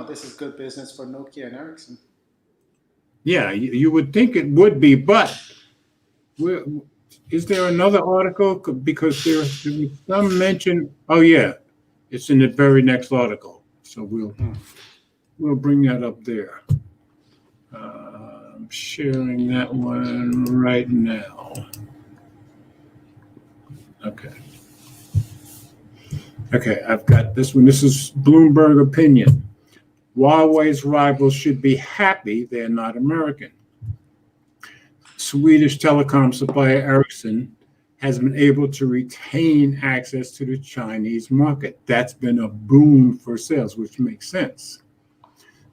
this is good business for Nokia and Ericsson. Yeah, you would think it would be, but is there another article? Because there was some mention. Oh yeah, it's in the very next article. So we'll bring that up there. I'm sharing that one right now. Okay, I've got this one. This is Bloomberg opinion. Huawei's rivals should be happy they're not American. Swedish telecom supplier Ericsson has been able to retain access to the Chinese market. That's been a boon for sales, which makes sense.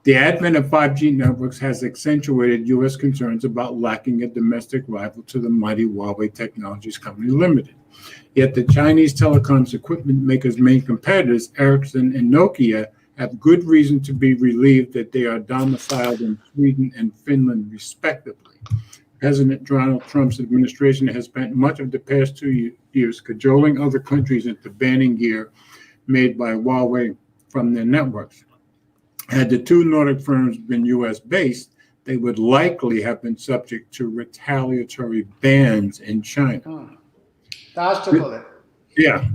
The advent of 5G networks has accentuated U.S. concerns about lacking a domestic rival to the mighty Huawei Technologies Company Limited. Yet the Chinese telecoms equipment makers' main competitors, Ericsson and Nokia, have good reason to be relieved that they are domiciled in Sweden and Finland, respectively. President Donald Trump's administration has spent much of the past 2 years cajoling other countries into banning gear made by Huawei from their networks. Had the two Nordic firms been U.S.-based, they would likely have been subject to retaliatory bans in China. Dodged a bullet. Yeah.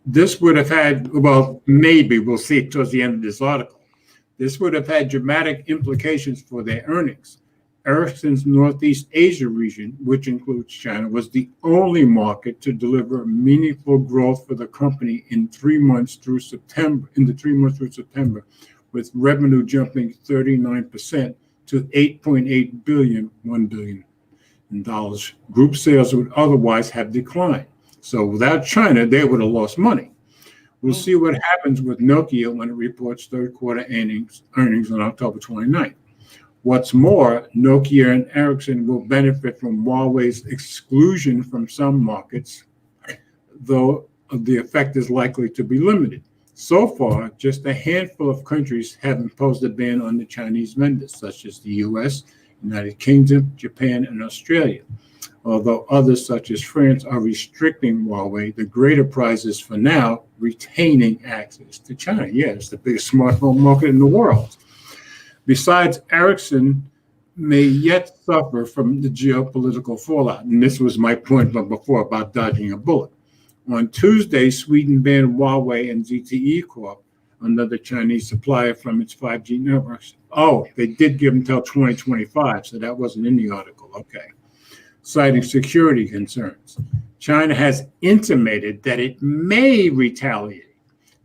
This would have had, well, maybe we'll see towards the end of this article. This would have had dramatic implications for their earnings. Ericsson's Northeast Asia region, which includes China, was the only market to deliver meaningful growth for the company in the 3 months through September, with revenue jumping 39% to $8.8 billion, $1 billion in dollars. Group sales would otherwise have declined. So without China, they would have lost money. We'll see what happens with Nokia when it reports third quarter earnings on October 29th. What's more, Nokia and Ericsson will benefit from Huawei's exclusion from some markets, though the effect is likely to be limited. So far, just a handful of countries have imposed a ban on the Chinese vendors, such as the U.S., United Kingdom, Japan, and Australia. Although others, such as France, are restricting Huawei, the greater prize is, for now, retaining access to China. Yeah, it's the biggest smartphone market in the world. Besides, Ericsson may yet suffer from the geopolitical fallout. And this was my point from before about dodging a bullet. On Tuesday, Sweden banned Huawei and ZTE Corp, another Chinese supplier, from its 5G networks. Oh, they did give them until 2025, so that wasn't in the article. Okay. Citing security concerns. China has intimated that it may retaliate.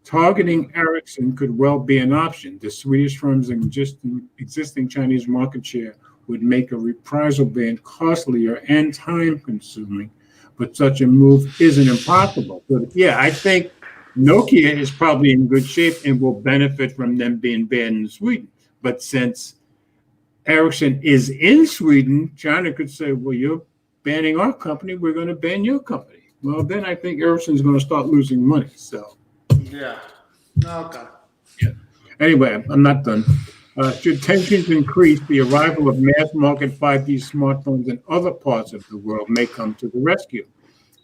Targeting Ericsson could well be an option. The Swedish firm's existing Chinese market share would make a reprisal ban costlier and time-consuming, but such a move isn't impossible. But yeah, I think Nokia is probably in good shape and will benefit from them being banned in Sweden. But since Ericsson is in Sweden, China could say, well, you're banning our company, we're going to ban your company. Well, then I think Ericsson's going to start losing money. So, yeah. Okay. Yeah. Anyway, I'm not done. Should tensions increase, the arrival of mass market 5G smartphones in other parts of the world may come to the rescue.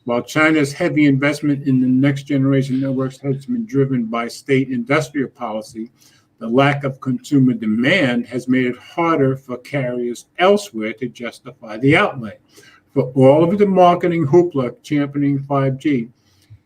While China's heavy investment in the next generation networks has been driven by state industrial policy, the lack of consumer demand has made it harder for carriers elsewhere to justify the outlay. For all of the marketing hoopla championing 5G,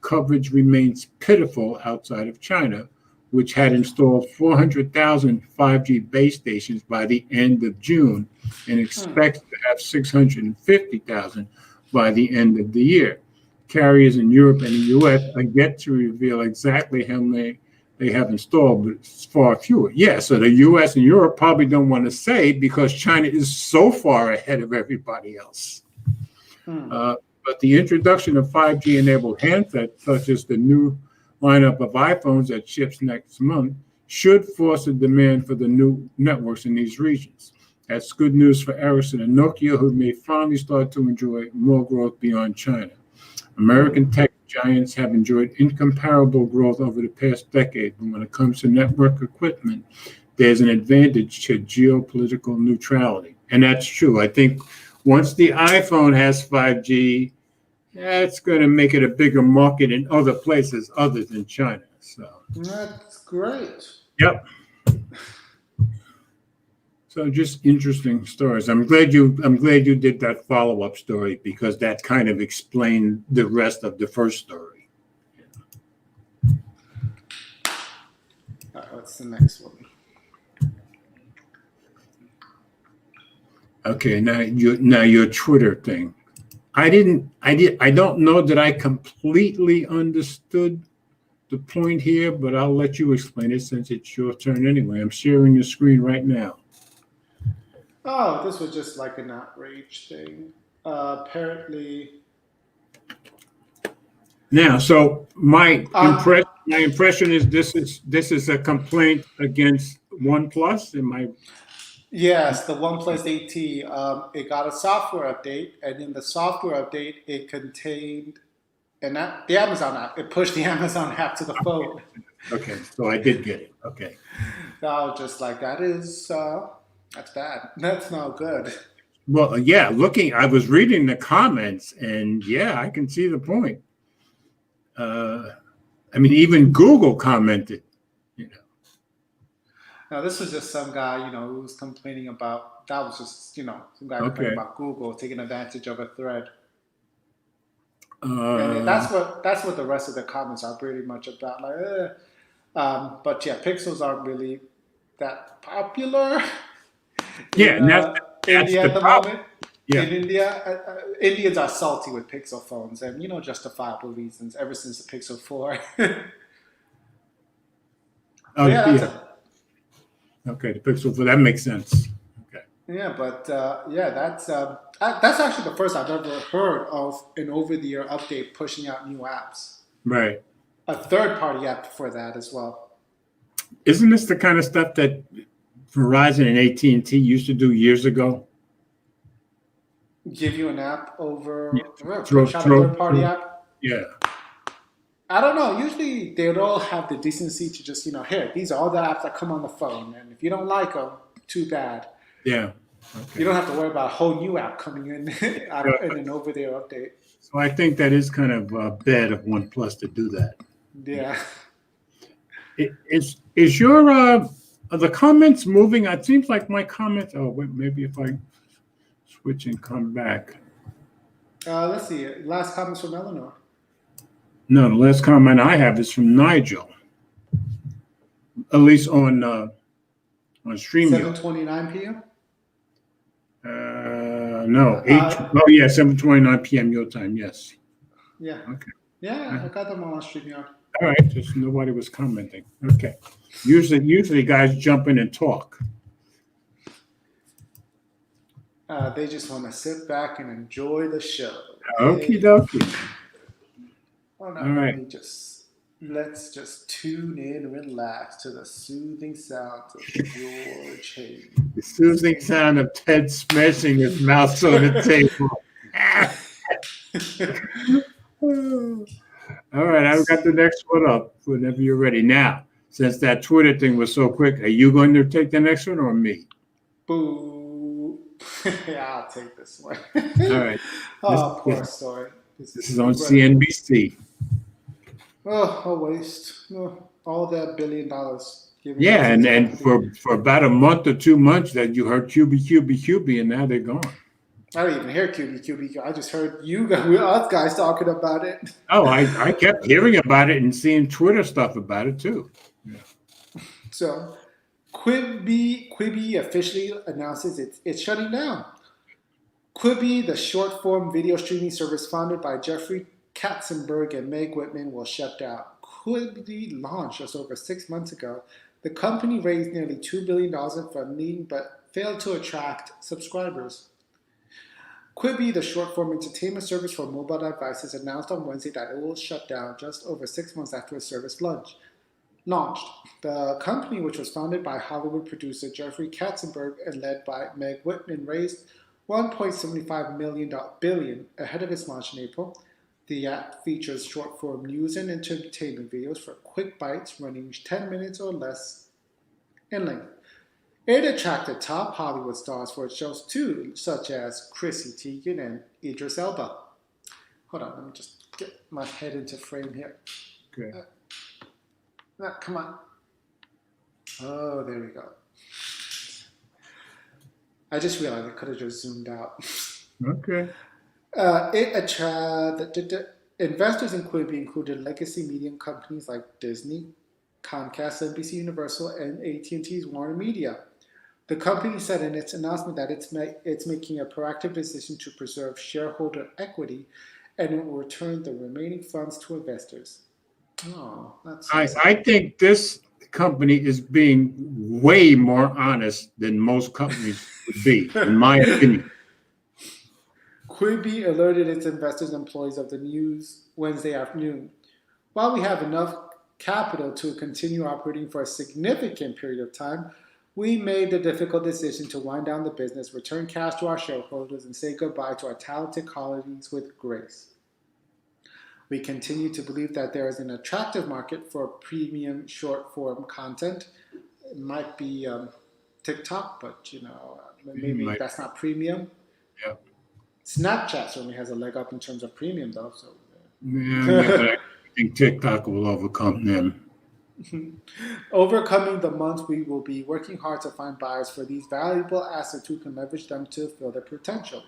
coverage remains pitiful outside of China, which had installed 400,000 5G base stations by the end of June and expects to have 650,000 by the end of the year. Carriers in Europe and the U.S. are yet to reveal exactly how many they have installed, but it's far fewer. Yeah, so the U.S. and Europe probably don't want to say because China is so far ahead of everybody else. But the introduction of 5G-enabled handsets, such as the new lineup of iPhones that ships next month, should force a demand for the new networks in these regions. That's good news for Ericsson and Nokia, who may finally start to enjoy more growth beyond China. American tech giants have enjoyed incomparable growth over the past decade, but when it comes to network equipment, there's an advantage to geopolitical neutrality. And that's true. I think once the iPhone has 5G, that's going to make it a bigger market in other places other than China. So that's great. Yep. So just interesting stories. I'm glad you did that follow-up story because that kind of explained the rest of the first story. All right, what's the next one? Okay, now your Twitter thing. I don't know that I completely understood the point here, but I'll let you explain it since it's your turn anyway. I'm sharing your screen right now. Oh, this was just like an outrage thing. Apparently. Now, so my impression is this is a complaint against OnePlus. Am I? Yes, the OnePlus 8T. It got a software update, and in the software update, it contained an app, the Amazon app. It pushed the Amazon app to the phone. Okay, so I did get it. Okay. So I was just like, that's bad. That's not good. Well, yeah, I was reading the comments, and yeah, I can see the point. I mean, even Google commented. You know. Now, this was just some guy, who was complaining about, that was just, some guy complaining Okay. about Google taking advantage of a thread. And Uh, that's what the rest of the comments are pretty much about. Like, but yeah, pixels aren't really that popular yeah, in and that's India the at the problem. moment. Yeah. In India, Indians are salty with Pixel phones, and justifiable reasons. Ever since the Pixel 4, but Oh, yeah, that's yeah. a Okay, the Pixel 4, that makes sense. Okay. yeah, but yeah, that's actually the first I've ever heard of an over-the-air update pushing out new apps. Right. A third-party app for that as well. Isn't this the kind of stuff that Verizon and AT&T used to do years ago? Give you an app Yeah. push out a third-party app. Yeah. I don't know. Usually they would all have the decency to just, here, these are all the apps that come on the phone. And if you don't like them, too bad. Yeah. You Okay. don't have to worry about a whole new app coming in in an over-the-air update. So I think that is kind of bad of OnePlus to do that. Yeah. Is your are the comments moving? It seems like my comments. Oh, wait, maybe if I switch and come back. Let's see. Last comments from Eleanor. No, the last comment I have is from Nigel. At least on StreamYard. 7:29 p.m. No, oh yeah, 7:29 p.m. your time. Yes. Yeah. Okay. Yeah, I got them all on StreamYard. All right. Just nobody was commenting. Okay. Usually guys jump in and talk. They just want to sit back and enjoy the show. Okie dokie. Oh no, All right. let's just tune in and relax to the soothing sounds of George Hayes. The soothing sound of Ted smashing his mouse on the table. All right, I've got the next one up whenever you're ready. Now, since that Twitter thing was so quick, are you going to take the next one or me? Boo. Yeah, I'll take this one. All right. Poor story. This is on CNBC. Oh, a waste. Oh, all that $1 billion. Yeah, and for about a month or 2 months that you heard QB, and now they're gone. I didn't even hear QB. I just heard us guys talking about it. Oh, I kept hearing about it and seeing Twitter stuff about it too. Yeah. So, Quibi officially announces it's shutting down. Quibi, the short-form video streaming service founded by Jeffrey Katzenberg and Meg Whitman, will shut down. Quibi launched just over 6 months ago. The company raised nearly $2 billion in funding, but failed to attract subscribers. Quibi, the short-form entertainment service for mobile devices, announced on Wednesday that it will shut down just over 6 months after its service launched. The company, which was founded by Hollywood producer Jeffrey Katzenberg and led by Meg Whitman, raised $1.75 billion ahead of its launch in April. The app features short-form news and entertainment videos for quick bites running 10 minutes or less in length. It attracted top Hollywood stars for its shows too, such as Chrissy Teigen and Idris Elba. Hold on, let me just get my head into frame here. Okay. Come on. Oh, there we go. I just realized I could have just zoomed out. Okay. Investors in Quibi included legacy media companies like Disney, Comcast, NBC Universal, and AT&T's Warner Media. The company said in its announcement that it's making a proactive decision to preserve shareholder equity, and it will return the remaining funds to investors. Oh, that's. I think this company is being way more honest than most companies would be, in my opinion. Quibi alerted its investors and employees of the news Wednesday afternoon. While we have enough capital to continue operating for a significant period of time, we made the difficult decision to wind down the business, return cash to our shareholders, and say goodbye to our talented colleagues with grace. We continue to believe that there is an attractive market for premium short-form content. It might be TikTok, but maybe that's not premium. Yeah. Snapchat certainly has a leg up in terms of premium, though. So. Yeah, but I think TikTok will overcome them. Overcoming the months, we will be working hard to find buyers for these valuable assets who can leverage them to fill their potential.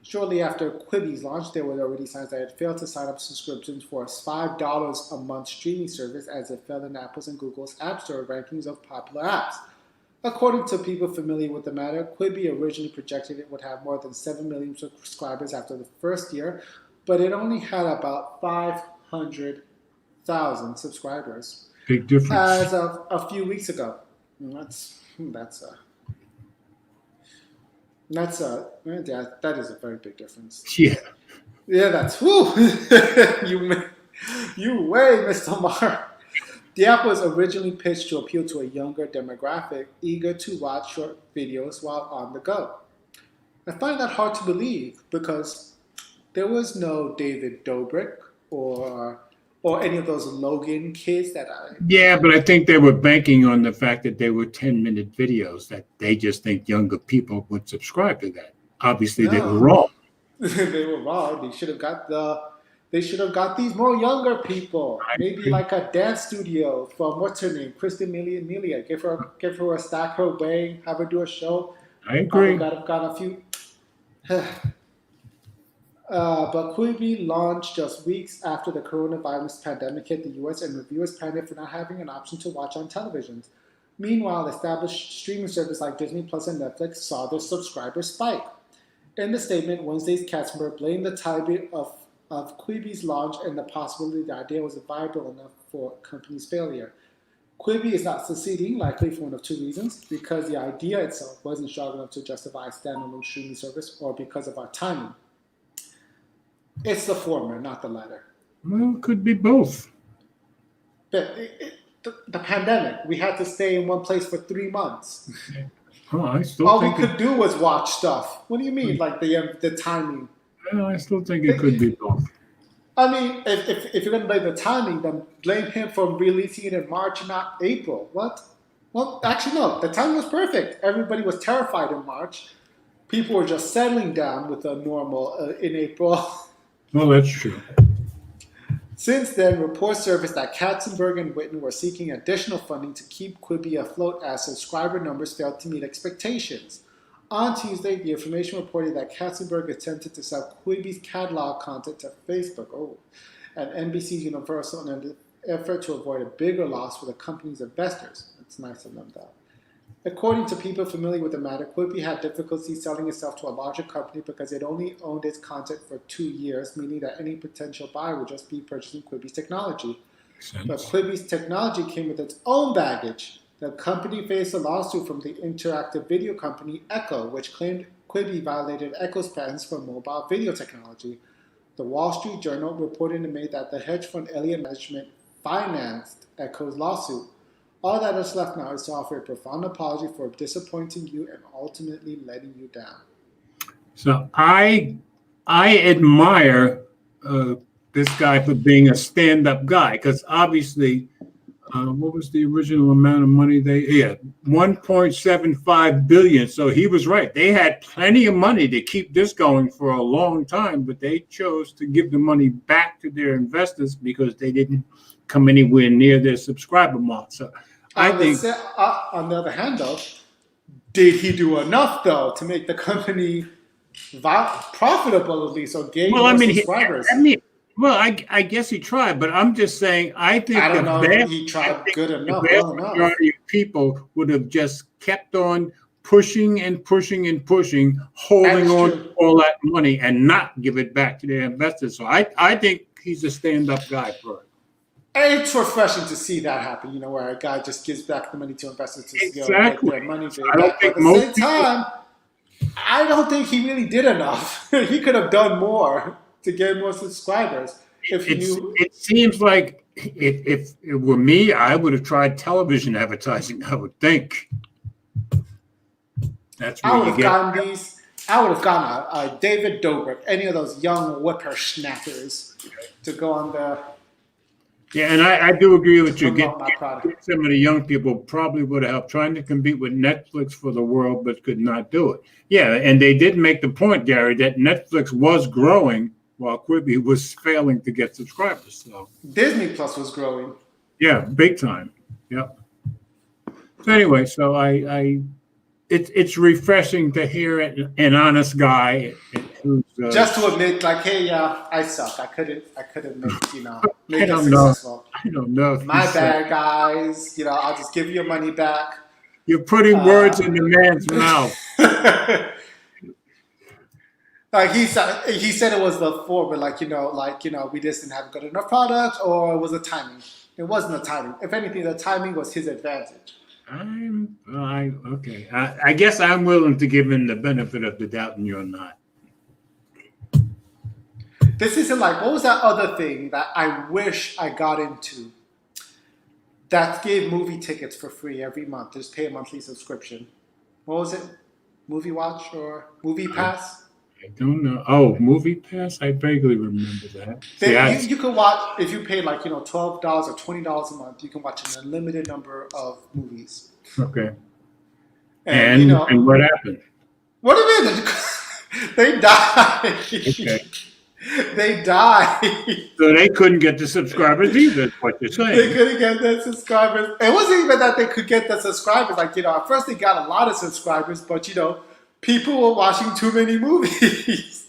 Shortly after Quibi's launch, there were already signs that it failed to sign up subscriptions for its $5 a month streaming service as it fell in Apple's and Google's App Store rankings of popular apps. According to people familiar with the matter, Quibi originally projected it would have more than 7 million subscribers after the first year, but it only had about 500,000 subscribers Big difference. as of a few weeks ago. That is a very big difference. Yeah. Yeah, that's whoo. you way, Mr. Marr. The app was originally pitched to appeal to a younger demographic eager to watch short videos while on the go. I find that hard to believe because there was no David Dobrik or any of those Logan kids that I... Yeah, but I think they were banking on the fact that they were 10-minute videos, that they just think younger people would subscribe to that. Obviously, they were wrong. They were wrong. They should have got these more younger people. Maybe like a dance studio from what's her name, Kristen Amelia. Give her a stack her way, have her do a show. I agree. Got a few. But Quibi launched just weeks after the coronavirus pandemic hit the U.S. and reviewers panicked for not having an option to watch on televisions. Meanwhile, established streaming services like Disney Plus and Netflix saw their subscribers spike. In the statement, Wednesday's Katzenberg blamed the timing of Quibi's launch and the possibility the idea was viable enough for the company's failure. Quibi is not succeeding, likely for one of two reasons: because the idea itself wasn't strong enough to justify a standalone streaming service, or because of our timing. It's the former, not the latter. Well, it could be both. But the pandemic, we had to stay in one place for 3 months. All we could do was watch stuff. What do you mean, like the timing? Well, I still think it could be both. I mean, if you're going to blame the timing, then blame him for releasing it in March and not April. What? Well, actually, no. The timing was perfect. Everybody was terrified in March. People were just settling down with a normal in April. Well, that's true. Since then, reports surfaced that Katzenberg and Witten were seeking additional funding to keep Quibi afloat as subscriber numbers failed to meet expectations. On Tuesday, the information reported that Katzenberg attempted to sell Quibi's catalog content to Facebook and NBC Universal in an effort to avoid a bigger loss for the company's investors. It's nice of them, though. According to people familiar with the matter, Quibi had difficulty selling itself to a larger company because it only owned its content for 2 years, meaning that any potential buyer would just be purchasing Quibi's technology. But Quibi's technology came with its own baggage. The company faced a lawsuit from the interactive video company Echo, which claimed Quibi violated Echo's patents for mobile video technology. The Wall Street Journal reported in May that the hedge fund Elliott Management financed Echo's lawsuit. All that is left now is to offer a profound apology for disappointing you and ultimately letting you down. So I admire this guy for being a stand-up guy, because obviously, what was the original amount of money they had? 1.75 billion. So he was right. They had plenty of money to keep this going for a long time, but they chose to give the money back to their investors because they didn't come anywhere near their subscriber mark. So I think, on the other hand, though, did he do enough though to make the company profitable at least, or gain more subscribers? I guess he tried, but I'm just saying I think I don't know if he tried good enough. The vast majority of people would have just kept on pushing and pushing and pushing, holding on to all that money and not give it back to their investors. So I think he's a stand-up guy for it. It's refreshing to see that happen, where a guy just gives back the money to investors to get their money back. But at the same time, I don't think he really did enough. He could have done more to get more subscribers. It seems like if it were me, I would have tried television advertising, I would think. That's where I would have gotten a David Dobrik, any of those young whippersnappers to go on the Yeah, and I do agree with you. promote my product. Get some of the young people probably would have helped trying to compete with Netflix for the world, but could not do it. Yeah, and they did make the point, Gary, that Netflix was growing while Quibi was failing to get subscribers. So Disney Plus was growing. yeah, big time. Yep. So anyway, so it's refreshing to hear an honest guy who's Just to admit, like, hey, yeah, I suck. I couldn't make, make it know. successful. I don't know. If My bad, guys. I'll just give you your money back. You're putting words in the man's mouth. Like he said it was the form, but we just didn't have good enough product, or it was the timing. It wasn't the timing. If anything, the timing was his advantage. Okay. I guess I'm willing to give him the benefit of the doubt, and you're not. This isn't like, what was that other thing that I wish I got into that gave movie tickets for free every month? Just pay a monthly subscription. What was it? Movie Watch or Movie Pass? I don't know. Oh, Movie Pass? I vaguely remember that. You could watch, if you pay $12 or $20 a month, you can watch an unlimited number of movies. Okay. And what happened? What do you mean? They died. Okay. They died. So they couldn't get the subscribers either, is what you're saying. They couldn't get the subscribers. It wasn't even that they could get the subscribers. At first they got a lot of subscribers, but, people were watching too many movies.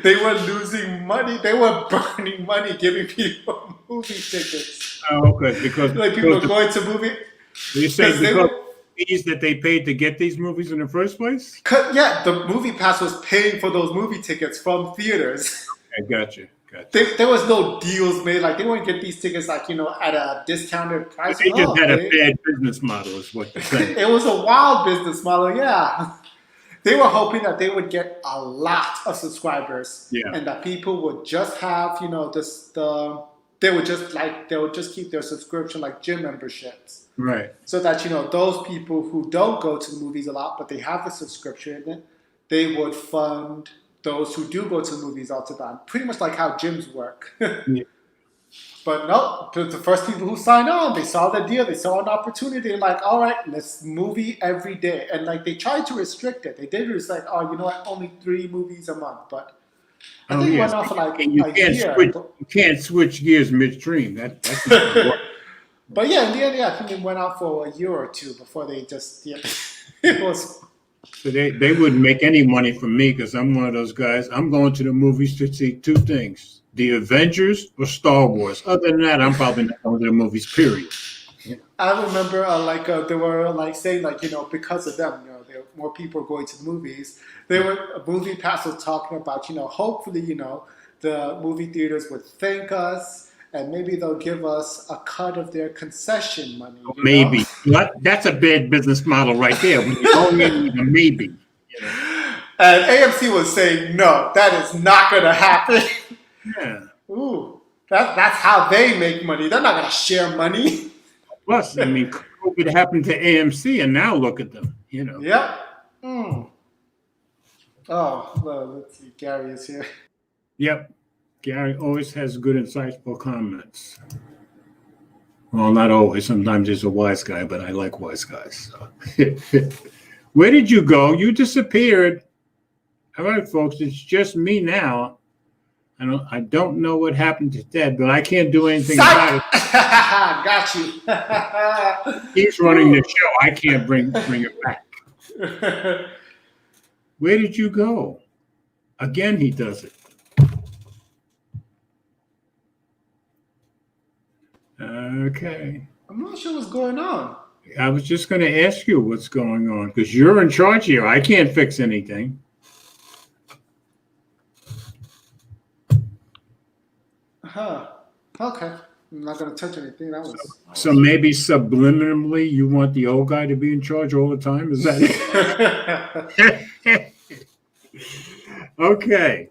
They were losing money. They were burning money giving people movie tickets. Oh, okay. Because people were going to movie. You're saying because fees that they paid to get these movies in the first place? Yeah, the Movie Pass was paying for those movie tickets from theaters. I gotcha. There was no deals made. They wouldn't get these tickets at a discounted price. They just had a bad business model, is what you're saying. It was a wild business model, yeah. They were hoping that they would get a lot of subscribers, and that people would just have, they would just keep their subscription like gym memberships. Right. So that, those people who don't go to the movies a lot, but they have the subscription, they would fund those who do go to the movies all the time. Pretty much like how gyms work. Yeah. But no, the first people who signed on, they saw the deal, they saw an opportunity, they're like, all right, let's movie every day. And they tried to restrict it. They did it, it's like, oh, you know what, only 3 movies a month. But I think it went off for a year. You can't switch gears midstream. That's not work. But yeah, in the end, I think it went out for a year or 2 before they just, it was. So they wouldn't make any money from me because I'm one of those guys. I'm going to the movies to see 2 things: The Avengers or Star Wars. Other than that, I'm probably not going to the movies, period. Yeah. I remember they were saying because of them, there more people are going to the movies. Movie Pass was talking about, hopefully, the movie theaters would thank us. And maybe they'll give us a cut of their concession money. Maybe. That's a bad business model right there. When you only need a maybe. And AMC was saying, no, that is not going to happen. Yeah. Ooh, that's how they make money. They're not going to share money. Plus, COVID happened to AMC, and now look at them. Yep. Oh, well, let's see. Gary is here. Yep. Gary always has good, insightful comments. Well, not always. Sometimes he's a wise guy, but I like wise guys. So. Where did you go? You disappeared. All right, folks, it's just me now. I don't know what happened to Ted, but I can't do anything about it. Got you. He's running the show. I can't bring it back. Where did you go? Again, he does it. Okay. I'm not sure what's going on. I was just going to ask you what's going on because you're in charge here. I can't fix anything. Okay. I'm not going to touch anything. So maybe subliminally you want the old guy to be in charge all the time? Is that it? Okay.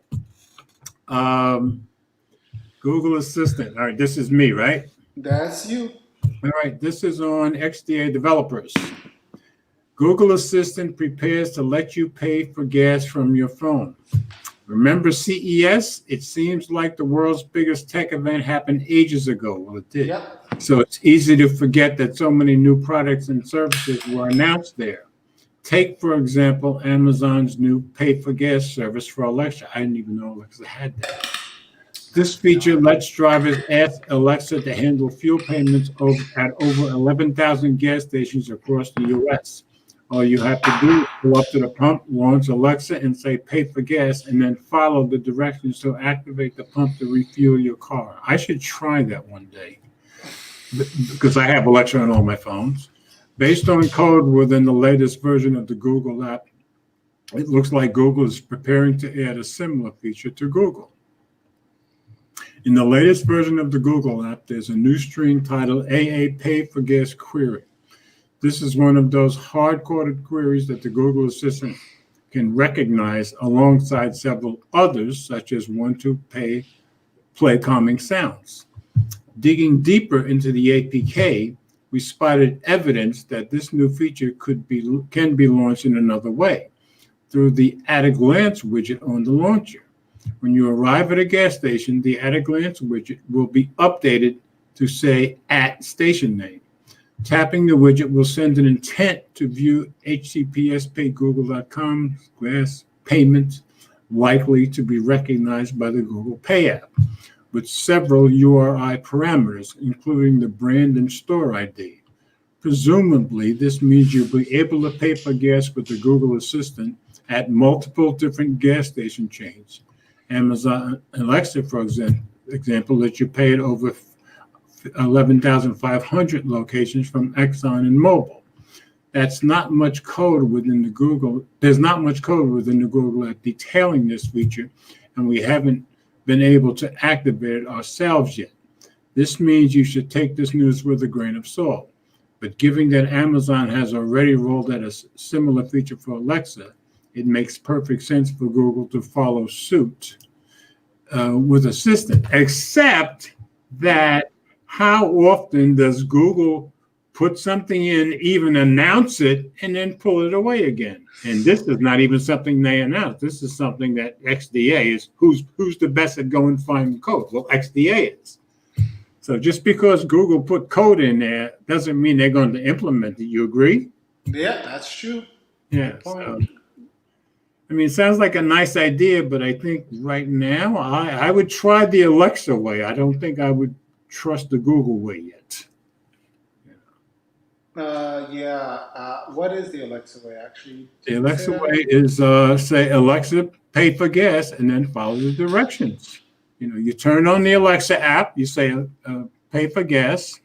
Google Assistant. All right, this is me, right? That's you. All right, this is on XDA developers. Google Assistant prepares to let you pay for gas from your phone. Remember CES? It seems like the world's biggest tech event happened ages ago. Well, it did. Yep. So it's easy to forget that so many new products and services were announced there. Take, for example, Amazon's new pay-for-gas service for Alexa. I didn't even know Alexa had that. This feature lets drivers ask Alexa to handle fuel payments at over 11,000 gas stations across the U.S. All you have to do is go up to the pump, launch Alexa, and say pay for gas, and then follow the directions to activate the pump to refuel your car. I should try that one day because I have Alexa on all my phones. Based on code within the latest version of the Google app, it looks like Google is preparing to add a similar feature to Google. In the latest version of the Google app, there's a new string titled AA Pay for Gas Query. This is one of those hard-coded queries that the Google Assistant can recognize alongside several others, such as one to play calming sounds. Digging deeper into the APK, we spotted evidence that this new feature can be launched in another way, through the at-a-glance widget on the launcher. When you arrive at a gas station, the at-a-glance widget will be updated to say at station name. Tapping the widget will send an intent to view HTTPS paygoogle.com gas payments likely to be recognized by the Google Pay app, with several URI parameters, including the brand and store ID. Presumably, this means you'll be able to pay for gas with the Google Assistant at multiple different gas station chains. Amazon Alexa, for example, lets you pay at over 11,500 locations from Exxon and Mobil. That's not much code within the Google. There's not much code within the Google app detailing this feature, and we haven't been able to activate it ourselves yet. This means you should take this news with a grain of salt. But given that Amazon has already rolled out a similar feature for Alexa, it makes perfect sense for Google to follow suit with Assistant, except that how often does Google put something in, even announce it, and then pull it away again? And this is not even something they announced. This is something that XDA is, who's the best at going finding code? Well, XDA is. So just because Google put code in there doesn't mean they're going to implement it. You agree? Yeah, that's true. Yeah. So, I mean, it sounds like a nice idea, but I think right now I would try the Alexa way. I don't think I would trust the Google way yet. What is the Alexa way, actually? The Alexa way is say, Alexa, pay for gas, and then follow the directions. You know, you turn on the Alexa app, you say, pay for gas.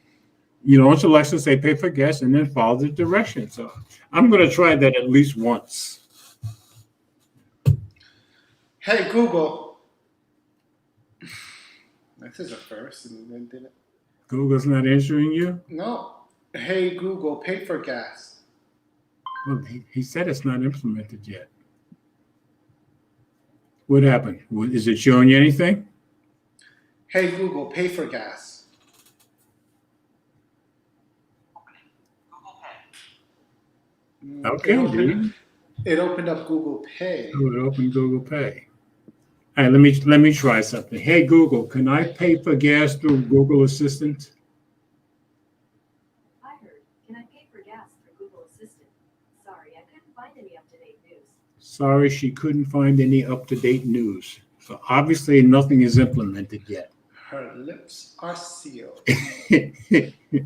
You launch Alexa, say, pay for gas, and then follow the directions. So I'm going to try that at least once. Hey, Google. This is a first. And did it? Google's not answering you? No. Hey, Google, pay for gas. Well, he said it's not implemented yet. What happened? Is it showing you anything? Hey, Google, pay for gas. Okay, dude. It opened up Google Pay. Oh, it opened Google Pay. All right, let me try something. Hey, Google, can I pay for gas through Google Assistant? I heard. Can I pay for gas through Google Assistant? Sorry, I couldn't find any up-to-date news. Sorry, she couldn't find any up-to-date news. So obviously nothing is implemented yet. Her lips are sealed.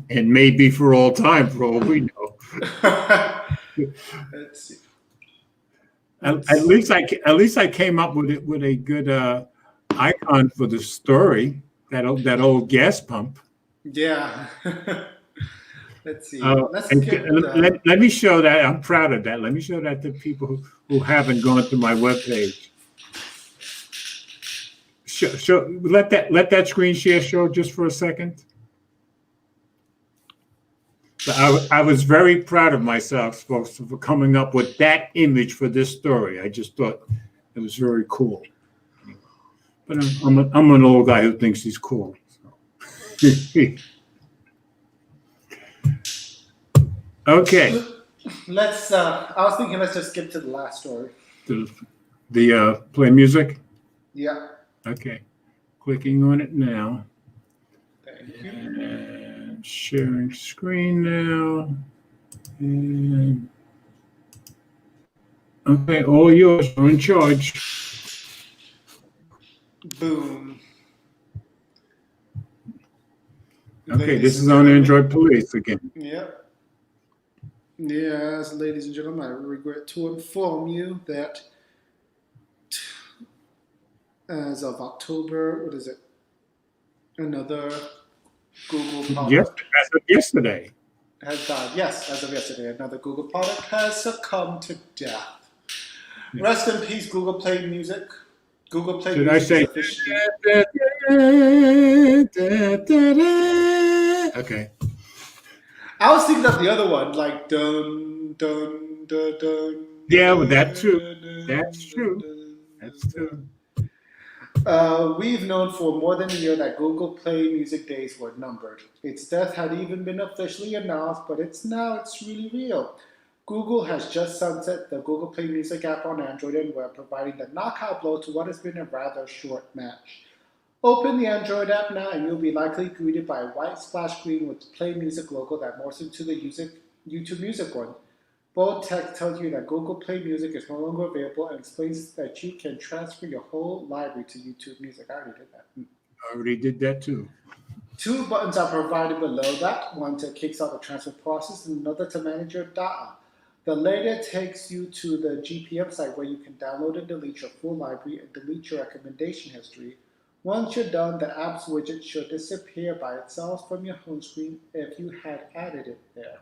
And maybe for all time, for all we know. Let's see. At least I came up with a good icon for the story. That old gas pump. Yeah. Let's see. Let me show that. I'm proud of that. Let me show that to people who haven't gone to my webpage. Let that screen share show just for a second. So I was very proud of myself, folks, for coming up with that image for this story. I just thought it was very cool. But I'm an old guy who thinks he's cool. So. Okay. I was thinking let's just skip to the last story. The play music? Yeah. Okay. Clicking on it now. Thank you. And sharing screen now. And okay, all yours. You're in charge. Boom. Okay, Ladies this and is on gentlemen. Android Police again. Yep. Yes, ladies and gentlemen, I regret to inform you that as of October, what is it? Another Google Yes, product as of yesterday. has died. Yes, as of yesterday, another Google product has succumbed to death. Yeah. Rest in peace, Google Play Music. Google Play Should I Music say? is officially. Okay. I was thinking of the other one, like dun dun dun dun. Yeah, well, Dun, that's true. dun, dun, That's dun, true. dun, That's dun, true. We've known for more than a year that Google Play Music days were numbered. Its death had even been officially announced, but it's really real. Google has just sunset the Google Play Music app on Android and web, providing the knockout blow to what has been a rather short match. Open the Android app now and you'll be likely greeted by a white splash screen with the Play Music logo that morphs into the YouTube Music one. Bold text tells you that Google Play Music is no longer available and explains that you can transfer your whole library to YouTube Music. I already did that. I already did that too. Two buttons are provided below that, one to kickstart the transfer process and another to manage your data. The latter takes you to the GPM site where you can download and delete your full library and delete your recommendation history. Once you're done, the apps widget should disappear by itself from your home screen if you had added it there.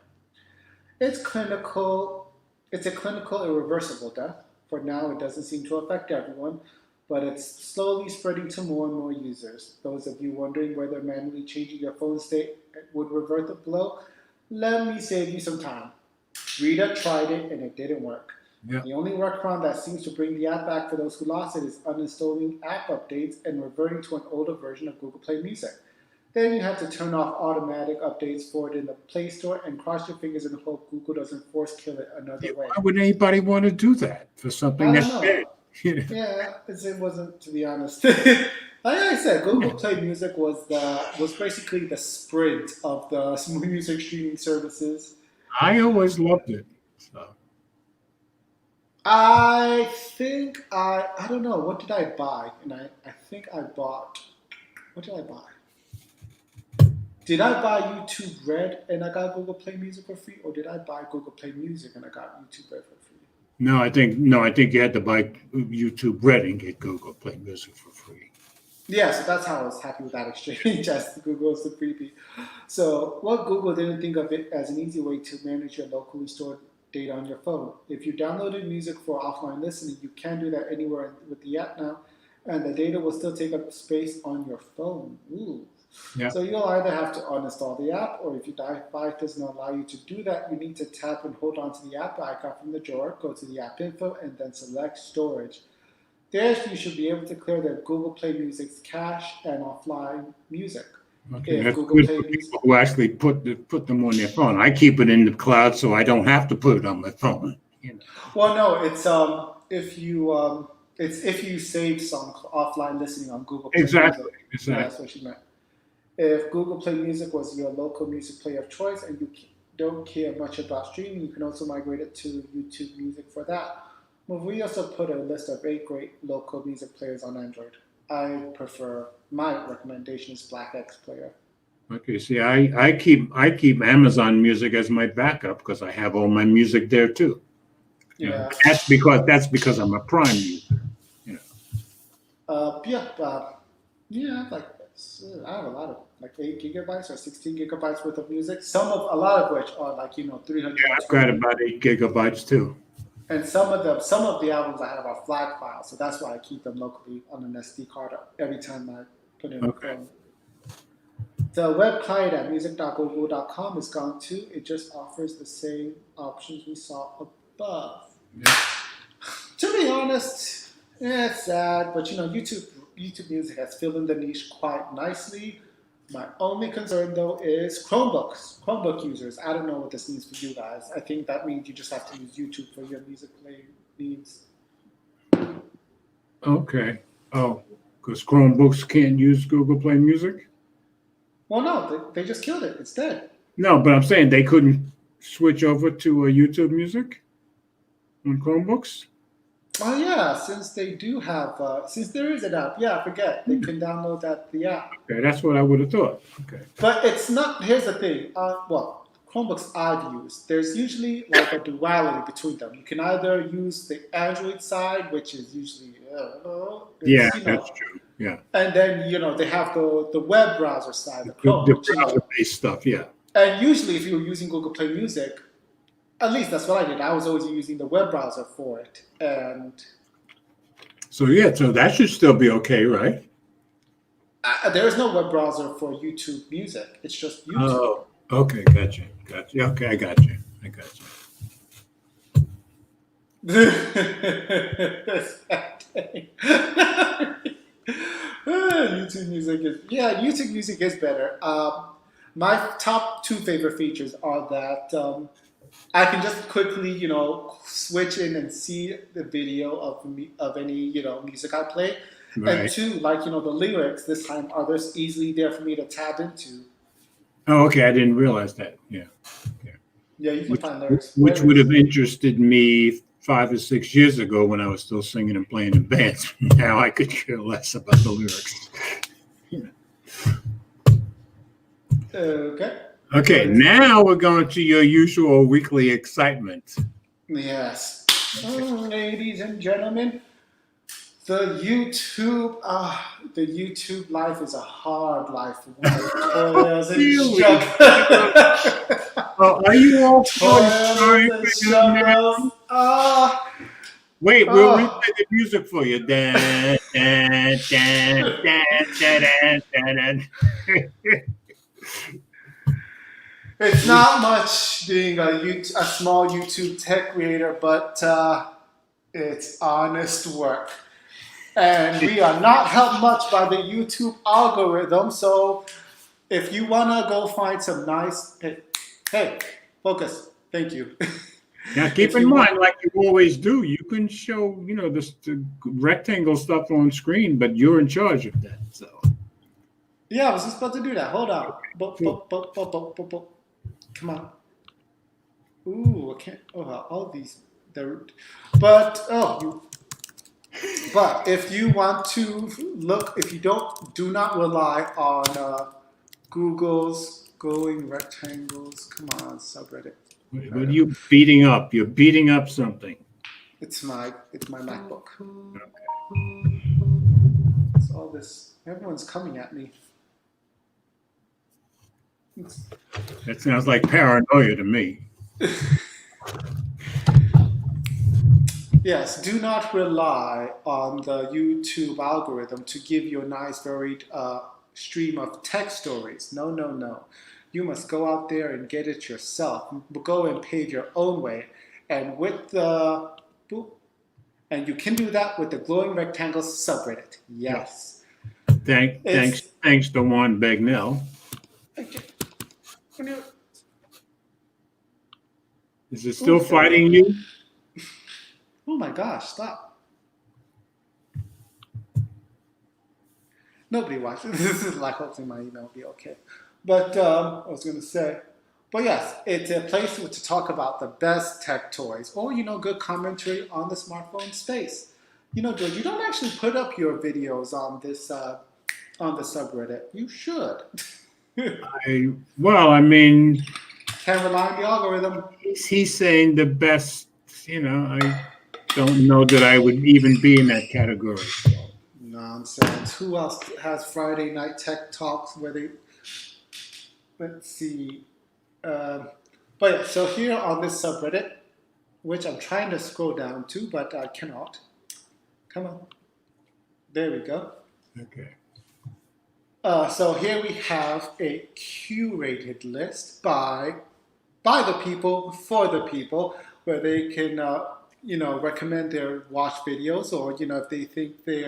It's clinical. It's a clinical irreversible death. For now, it doesn't seem to affect everyone, but it's slowly spreading to more and more users. Those of you wondering whether manually changing your phone state would revert the blow, let me save you some time. Rita tried it and it didn't work. Yeah. The only workaround that seems to bring the app back for those who lost it is uninstalling app updates and reverting to an older version of Google Play Music. Then you have to turn off automatic updates for it in the Play Store and cross your fingers and hope Google doesn't force kill it another way. Why would anybody want to do that for something I that's don't dead? know. Yeah, it wasn't, to be honest. Like I said, Google Play Music was basically the Sprint of the music streaming services. I always loved it. So. I think I don't know, what did I buy? And I think I bought, what did I buy? Did I buy YouTube Red and I got Google Play Music for free, or did I buy Google Play Music and I got YouTube Red for free? No, I think you had to buy YouTube Red and get Google Play Music for free. Yeah, so that's how I was happy with that exchange, as Google is the freebie. So what Google didn't think of it as an easy way to manage your locally stored data on your phone. If you downloaded music for offline listening, you can do that anywhere with the app now, and the data will still take up space on your phone. Ooh. Yeah. So you'll either have to uninstall the app, or if your device doesn't allow you to do that, you need to tap and hold onto the app icon from the drawer, go to the app info, and then select storage. There you should be able to clear the Google Play Music's cache and offline music. Okay, If that's Google good Play for Music, people who actually put them on their phone. I keep it in the cloud so I don't have to put it on my phone. You know. well, no, it's if you save some offline listening on Google Play Exactly. Music. Exactly. Yeah, that's what she meant. If Google Play Music was your local music player of choice and you don't care much about streaming, you can also migrate it to YouTube Music for that. Well, we also put a list of 8 great local music players on Android. My recommendation is Black X Player. Okay, see, I keep Amazon Music as my backup because I have all my music there too. You know, that's because I'm a Prime user. You know. Like I have a lot of like 8 gigabytes or 16 gigabytes worth of music. A lot of which are like 300. Yeah, I've got about 8 gigabytes too. And some of the albums I have are FLAC files, so that's why I keep them locally on an SD card every time I put in a phone. The web client at music.google.com is gone too. It just offers the same options we saw above. Yeah. To be honest, it's sad, but YouTube Music has filled in the niche quite nicely. My only concern though is Chromebook users. I don't know what this means for you guys. I think that means you just have to use YouTube for your music playing needs. Okay. Oh, because Chromebooks can't use Google Play Music? Well, no, they just killed it. It's dead. No, but I'm saying they couldn't switch over to YouTube Music on Chromebooks? Oh yeah, since they do have, since there is an app, yeah, I forget they can download the app. Okay, that's what I would have thought. Okay. But it's not. Here's the thing. Well, Chromebooks I've used, there's usually like a duality between them. You can either use the Android side, which is usually Yeah, that's true. Yeah. and then they have the web browser side, the Chrome, The which, browser-based stuff, yeah. and usually if you're using Google Play Music, at least that's what I did. I was always using the web browser for it, and So that should still be okay, right? there is no web browser for YouTube Music. It's just YouTube. Oh, okay, gotcha. Okay, I got you. YouTube Music is better. My top two favorite features are that I can just quickly, switch in and see the video of any, music I play. Right. And two, like, the lyrics this time are just easily there for me to tab into. Oh, okay, I didn't realize that. Yeah. Yeah, you can find lyrics. Which would have interested me 5 or 6 years ago when I was still singing and playing in bands. Now I could care less about the lyrics. Okay. Okay, now we're going to your usual weekly excitement. Yes. Ladies and gentlemen, the YouTube life is a hard life. Toils and struggles. Oh, are you all Toils and struggles. Wait, we'll replay the music for you. Dan, dan, dan, dan, dan, dan, dan. It's not much being a small YouTube tech creator, but it's honest work. And we are not helped much by the YouTube algorithm. So if you want to go find some nice... Hey, focus. Thank you. Now, keep in mind, like you always do, you can show, the rectangle stuff on screen, but you're in charge of that. So. Yeah, I was just about to do that. Hold on. Come on. Ooh, I can't. Oh, all these. But if you want to look, if you do not rely on Google's glowing rectangles. Come on, subreddit. What are you beating up? You're beating up something. It's my MacBook. Okay. It's all this. Everyone's coming at me. That sounds like paranoia to me. Yes, do not rely on the YouTube algorithm to give you a nice, varied stream of tech stories. No. You must go out there and get it yourself. Go and pave your own way. And and you can do that with the glowing rectangles subreddit. Yes. Thanks to Juan Bagnell. Is it still fighting you? Oh my gosh, stop. Nobody watches. This is like hopefully my email will be okay. But I was going to say, but yes, it's a place to talk about the best tech toys or, good commentary on the smartphone space. George, you don't actually put up your videos on this on the subreddit. You should. Can't rely on the algorithm. He's saying the best, I don't know that I would even be in that category. So. Nonsense. Who else has Friday night tech talks where they, let's see. But yeah, so here on this subreddit, which I'm trying to scroll down to, but I cannot. Come on. There we go. Okay. So here we have a curated list by the people, for the people, where they can, recommend their watch videos, or, if they think they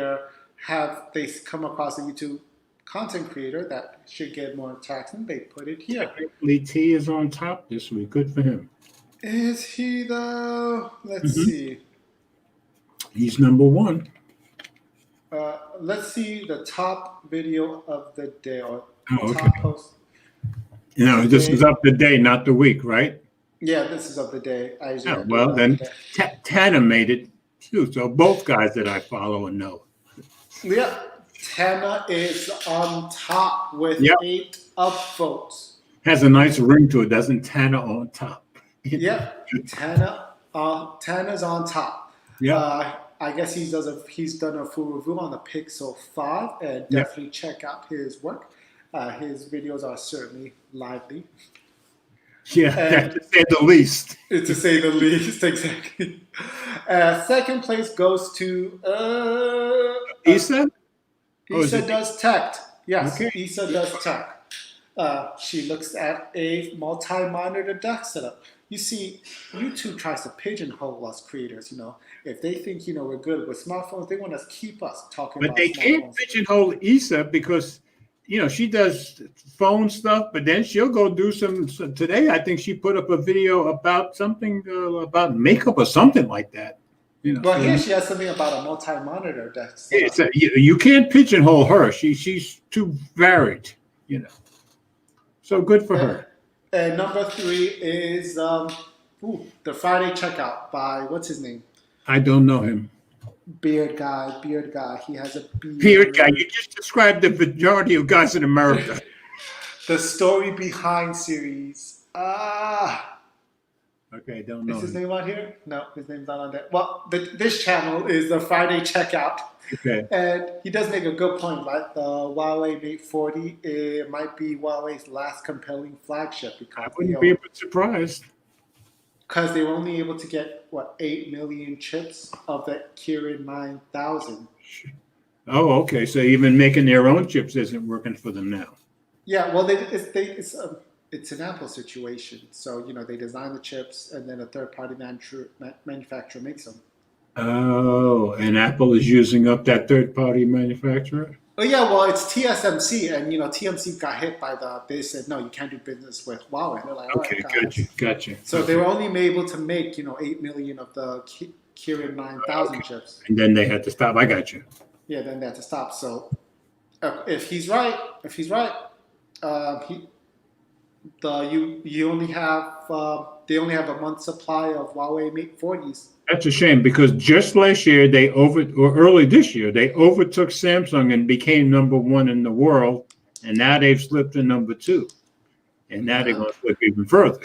come across a YouTube content creator that should get more traction, they put it here. T is on top this week. Good for him. Is he though? Let's see. He's number one. Let's see the top video of the day or Oh, top okay. post. No, this is up to date, not the week, right? Yeah, this is of the day. I usually Oh, do well, it then of the day. Tana made it too. So both guys that I follow and know. Yeah, Tana is on top with Yep. 8 upvotes. Has a nice ring to it, doesn't Tana on top? Yep, Tana's on top. Yeah. I guess he's done a full review on the Pixel 5, and Yep. definitely check out his work. His videos are certainly lively. Yeah, And to say the least. to say the least, exactly. Second place goes to Issa? Oh, is Issa it- does tech. Yes, Okay. Issa does tech. She looks at a multi-monitor desk setup. You see, YouTube tries to pigeonhole us creators. If they think we're good with smartphones, they want to keep us talking But about they smartphones. can't pigeonhole Issa because she does phone stuff, but then she'll go do some. Today, I think she put up a video about something about makeup or something like that. Well, here she has something about a multi-monitor desk It's setup. you can't pigeonhole her. She's too varied. So good for her. And number 3 is the Friday checkout by what's his name? I don't know him. Beard guy. He has a beard. Beard guy. You just described the majority of guys in America. The Story Behind series. Okay, don't know Is his him. name on here? No, his name's not on there. Well, this channel is the Friday checkout. Okay. And he does make a good point, like the Huawei Mate 40, it might be Huawei's last compelling flagship I wouldn't be a bit surprised. because they were only able to get 8 million chips of the Kirin 9000. Oh, okay. So even making their own chips isn't working for them now. Yeah, well, it's an Apple situation. So they design the chips, and then a third-party manufacturer makes them. Oh, and Apple is using up that third-party manufacturer? Oh yeah, well, it's TSMC, and TMC got hit by they said no, you can't do business with Huawei. And they're like, all Okay, right, guys. gotcha. So they were only able to make 8 million of the Kirin 9000 chips. And then they had to stop. I got you. Yeah, then they had to stop. So if he's right, you only have they only have a month's supply of Huawei Mate 40s. That's a shame because just last year early this year, they overtook Samsung and became number 1 in the world. And now they've slipped to number 2. And now they're going to slip even further.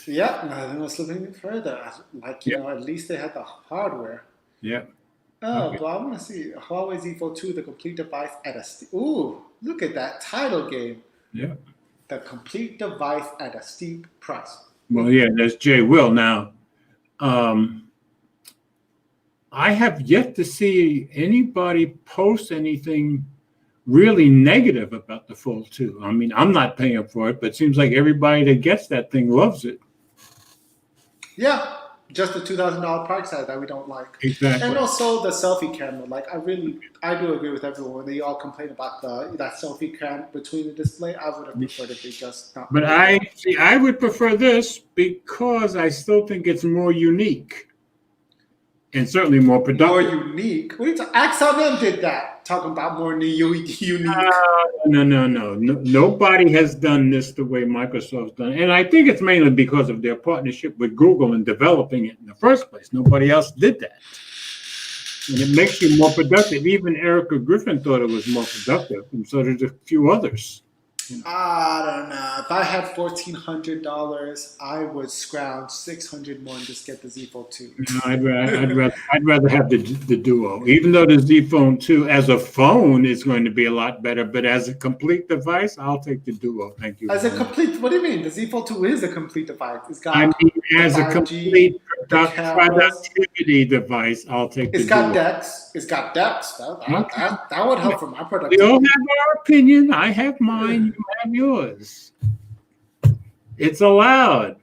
Yeah, now they're going to slip even further. At least they had the hardware. Yeah. Oh, Okay. but I want to see Huawei Z Fold 2, the complete device at a ooh, look at that title game. Yeah. The complete device at a steep price. Well, yeah, that's Jay Will. Now, I have yet to see anybody post anything really negative about the Fold 2. I mean, I'm not paying for it, but it seems like everybody that gets that thing loves it. Yeah, just the $2,000 price tag that we don't like. Exactly. And also the selfie camera. I do agree with everyone when they all complain about that selfie cam between the display. I would have preferred if they just not. But I would prefer this because I still think it's more unique and certainly more more productive. unique. What are you Axon M did that. Talking about more unique. No. Nobody has done this the way Microsoft's done it. And I think it's mainly because of their partnership with Google in developing it in the first place. Nobody else did that. And it makes you more productive. Even Erica Griffin thought it was more productive, and so did a few others. I don't know. If I had $1,400, I would scrounge $600 more and just get the Z Fold 2. No, I'd rather have the Duo. Even though the Z Phone 2 as a phone is going to be a lot better, but as a complete device, I'll take the Duo. Thank you. As a complete, what do you mean? The Z Fold 2 is a complete device. It's got. I mean, as a 5G, complete the cameras. productivity device, I'll take the It's got Duo. decks. It's got depths. That would help for my We all productivity. have our opinion. I have mine. You have yours. It's allowed.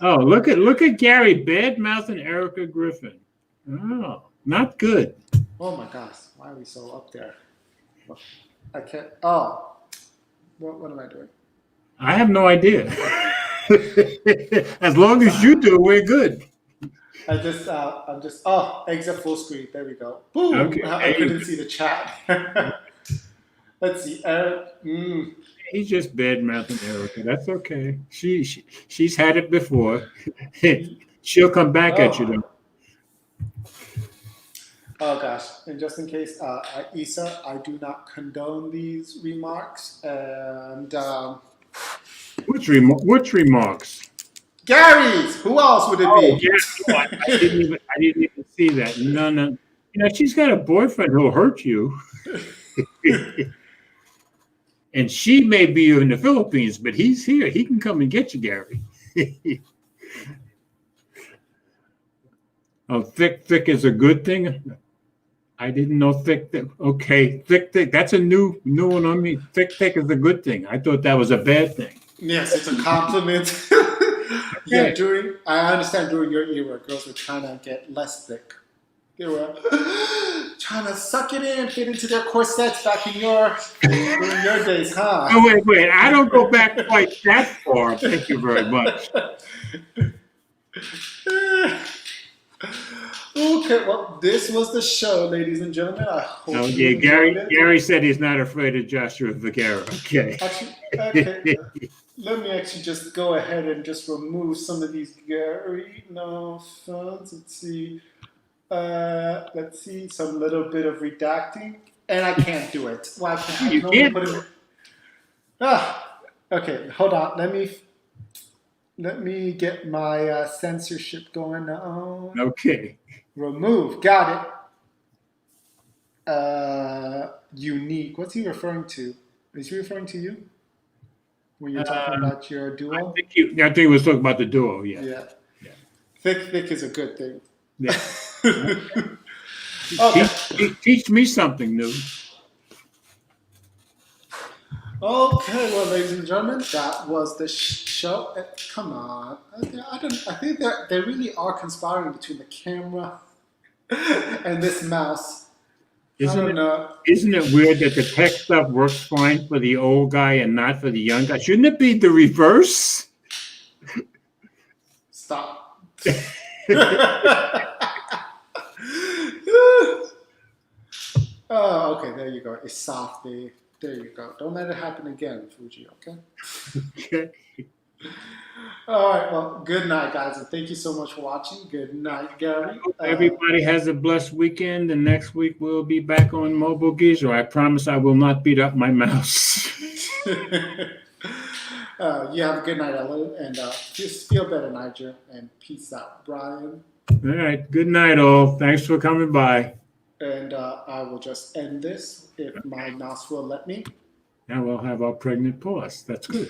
Oh, look at Gary bad-mouthing Erica Griffin. Oh, not good. Oh my gosh, why are we so up there? I can't. Oh, what am I doing? I have no idea. As long as you do, we're good. exit full screen. There we go. Boom. Okay, I there you couldn't go. see the chat. Let's see. He's just bad mouthing Erica. That's okay. She's had it before. She'll come back at you though. Oh gosh. And just in case, Issa, I do not condone these remarks. And Which remarks? Gary's. Who else would it Oh, be? yeah, no, I didn't even see that. No. She's got a boyfriend who'll hurt you. And she may be in the Philippines, but he's here. He can come and get you, Gary. Oh, thick is a good thing. I didn't know thick. Okay, thick. That's a new one on me. Thick is a good thing. I thought that was a bad thing. Yes, it's a compliment. Yeah, I understand during your era, girls were trying to get less thick. They were trying to suck it in, fit into their corsets back during your days, huh? Oh, wait. I don't go back quite that far. Thank you very much. Okay, well, this was the show, ladies and gentlemen. I hope Oh, you yeah, enjoyed it. Gary said he's not afraid of Joshua Vergara. Okay. Actually, okay. Let me actually just go ahead and just remove some of these Gary. No offense. Let's see, some little bit of redacting, and I can't do it. Well, I can't. You can't. Okay. Hold on. Let me get my censorship going now. Okay. Remove. Got it. Unique. What's he referring to? Is he referring to you when you're talking about your duo? I think he was talking about the duo. Yeah. Yeah. Thick is a good thing. Yeah. Okay. Teach me something new. Okay, well, ladies and gentlemen, that was the show. Come on, I think that they really are conspiring between the camera and this mouse. I don't know. Isn't it weird that the tech stuff works fine for the old guy and not for the young guy? Shouldn't it be the reverse? Stop. Oh, okay, there you go. It's soft. There you go. Don't let it happen again, Fuji, okay? Okay. All right, well, good night, guys, and thank you so much for watching. Good night, Gary. Everybody has a blessed weekend, and next week we'll be back on Mobile Geezer. I promise I will not beat up my mouse. You have a good night, Ellen, and just feel better, Nigel, and peace out, Brian. All right, good night, all. Thanks for coming by. And I will just end this if my mouse will let me. Now we'll have our pregnant pause. That's good.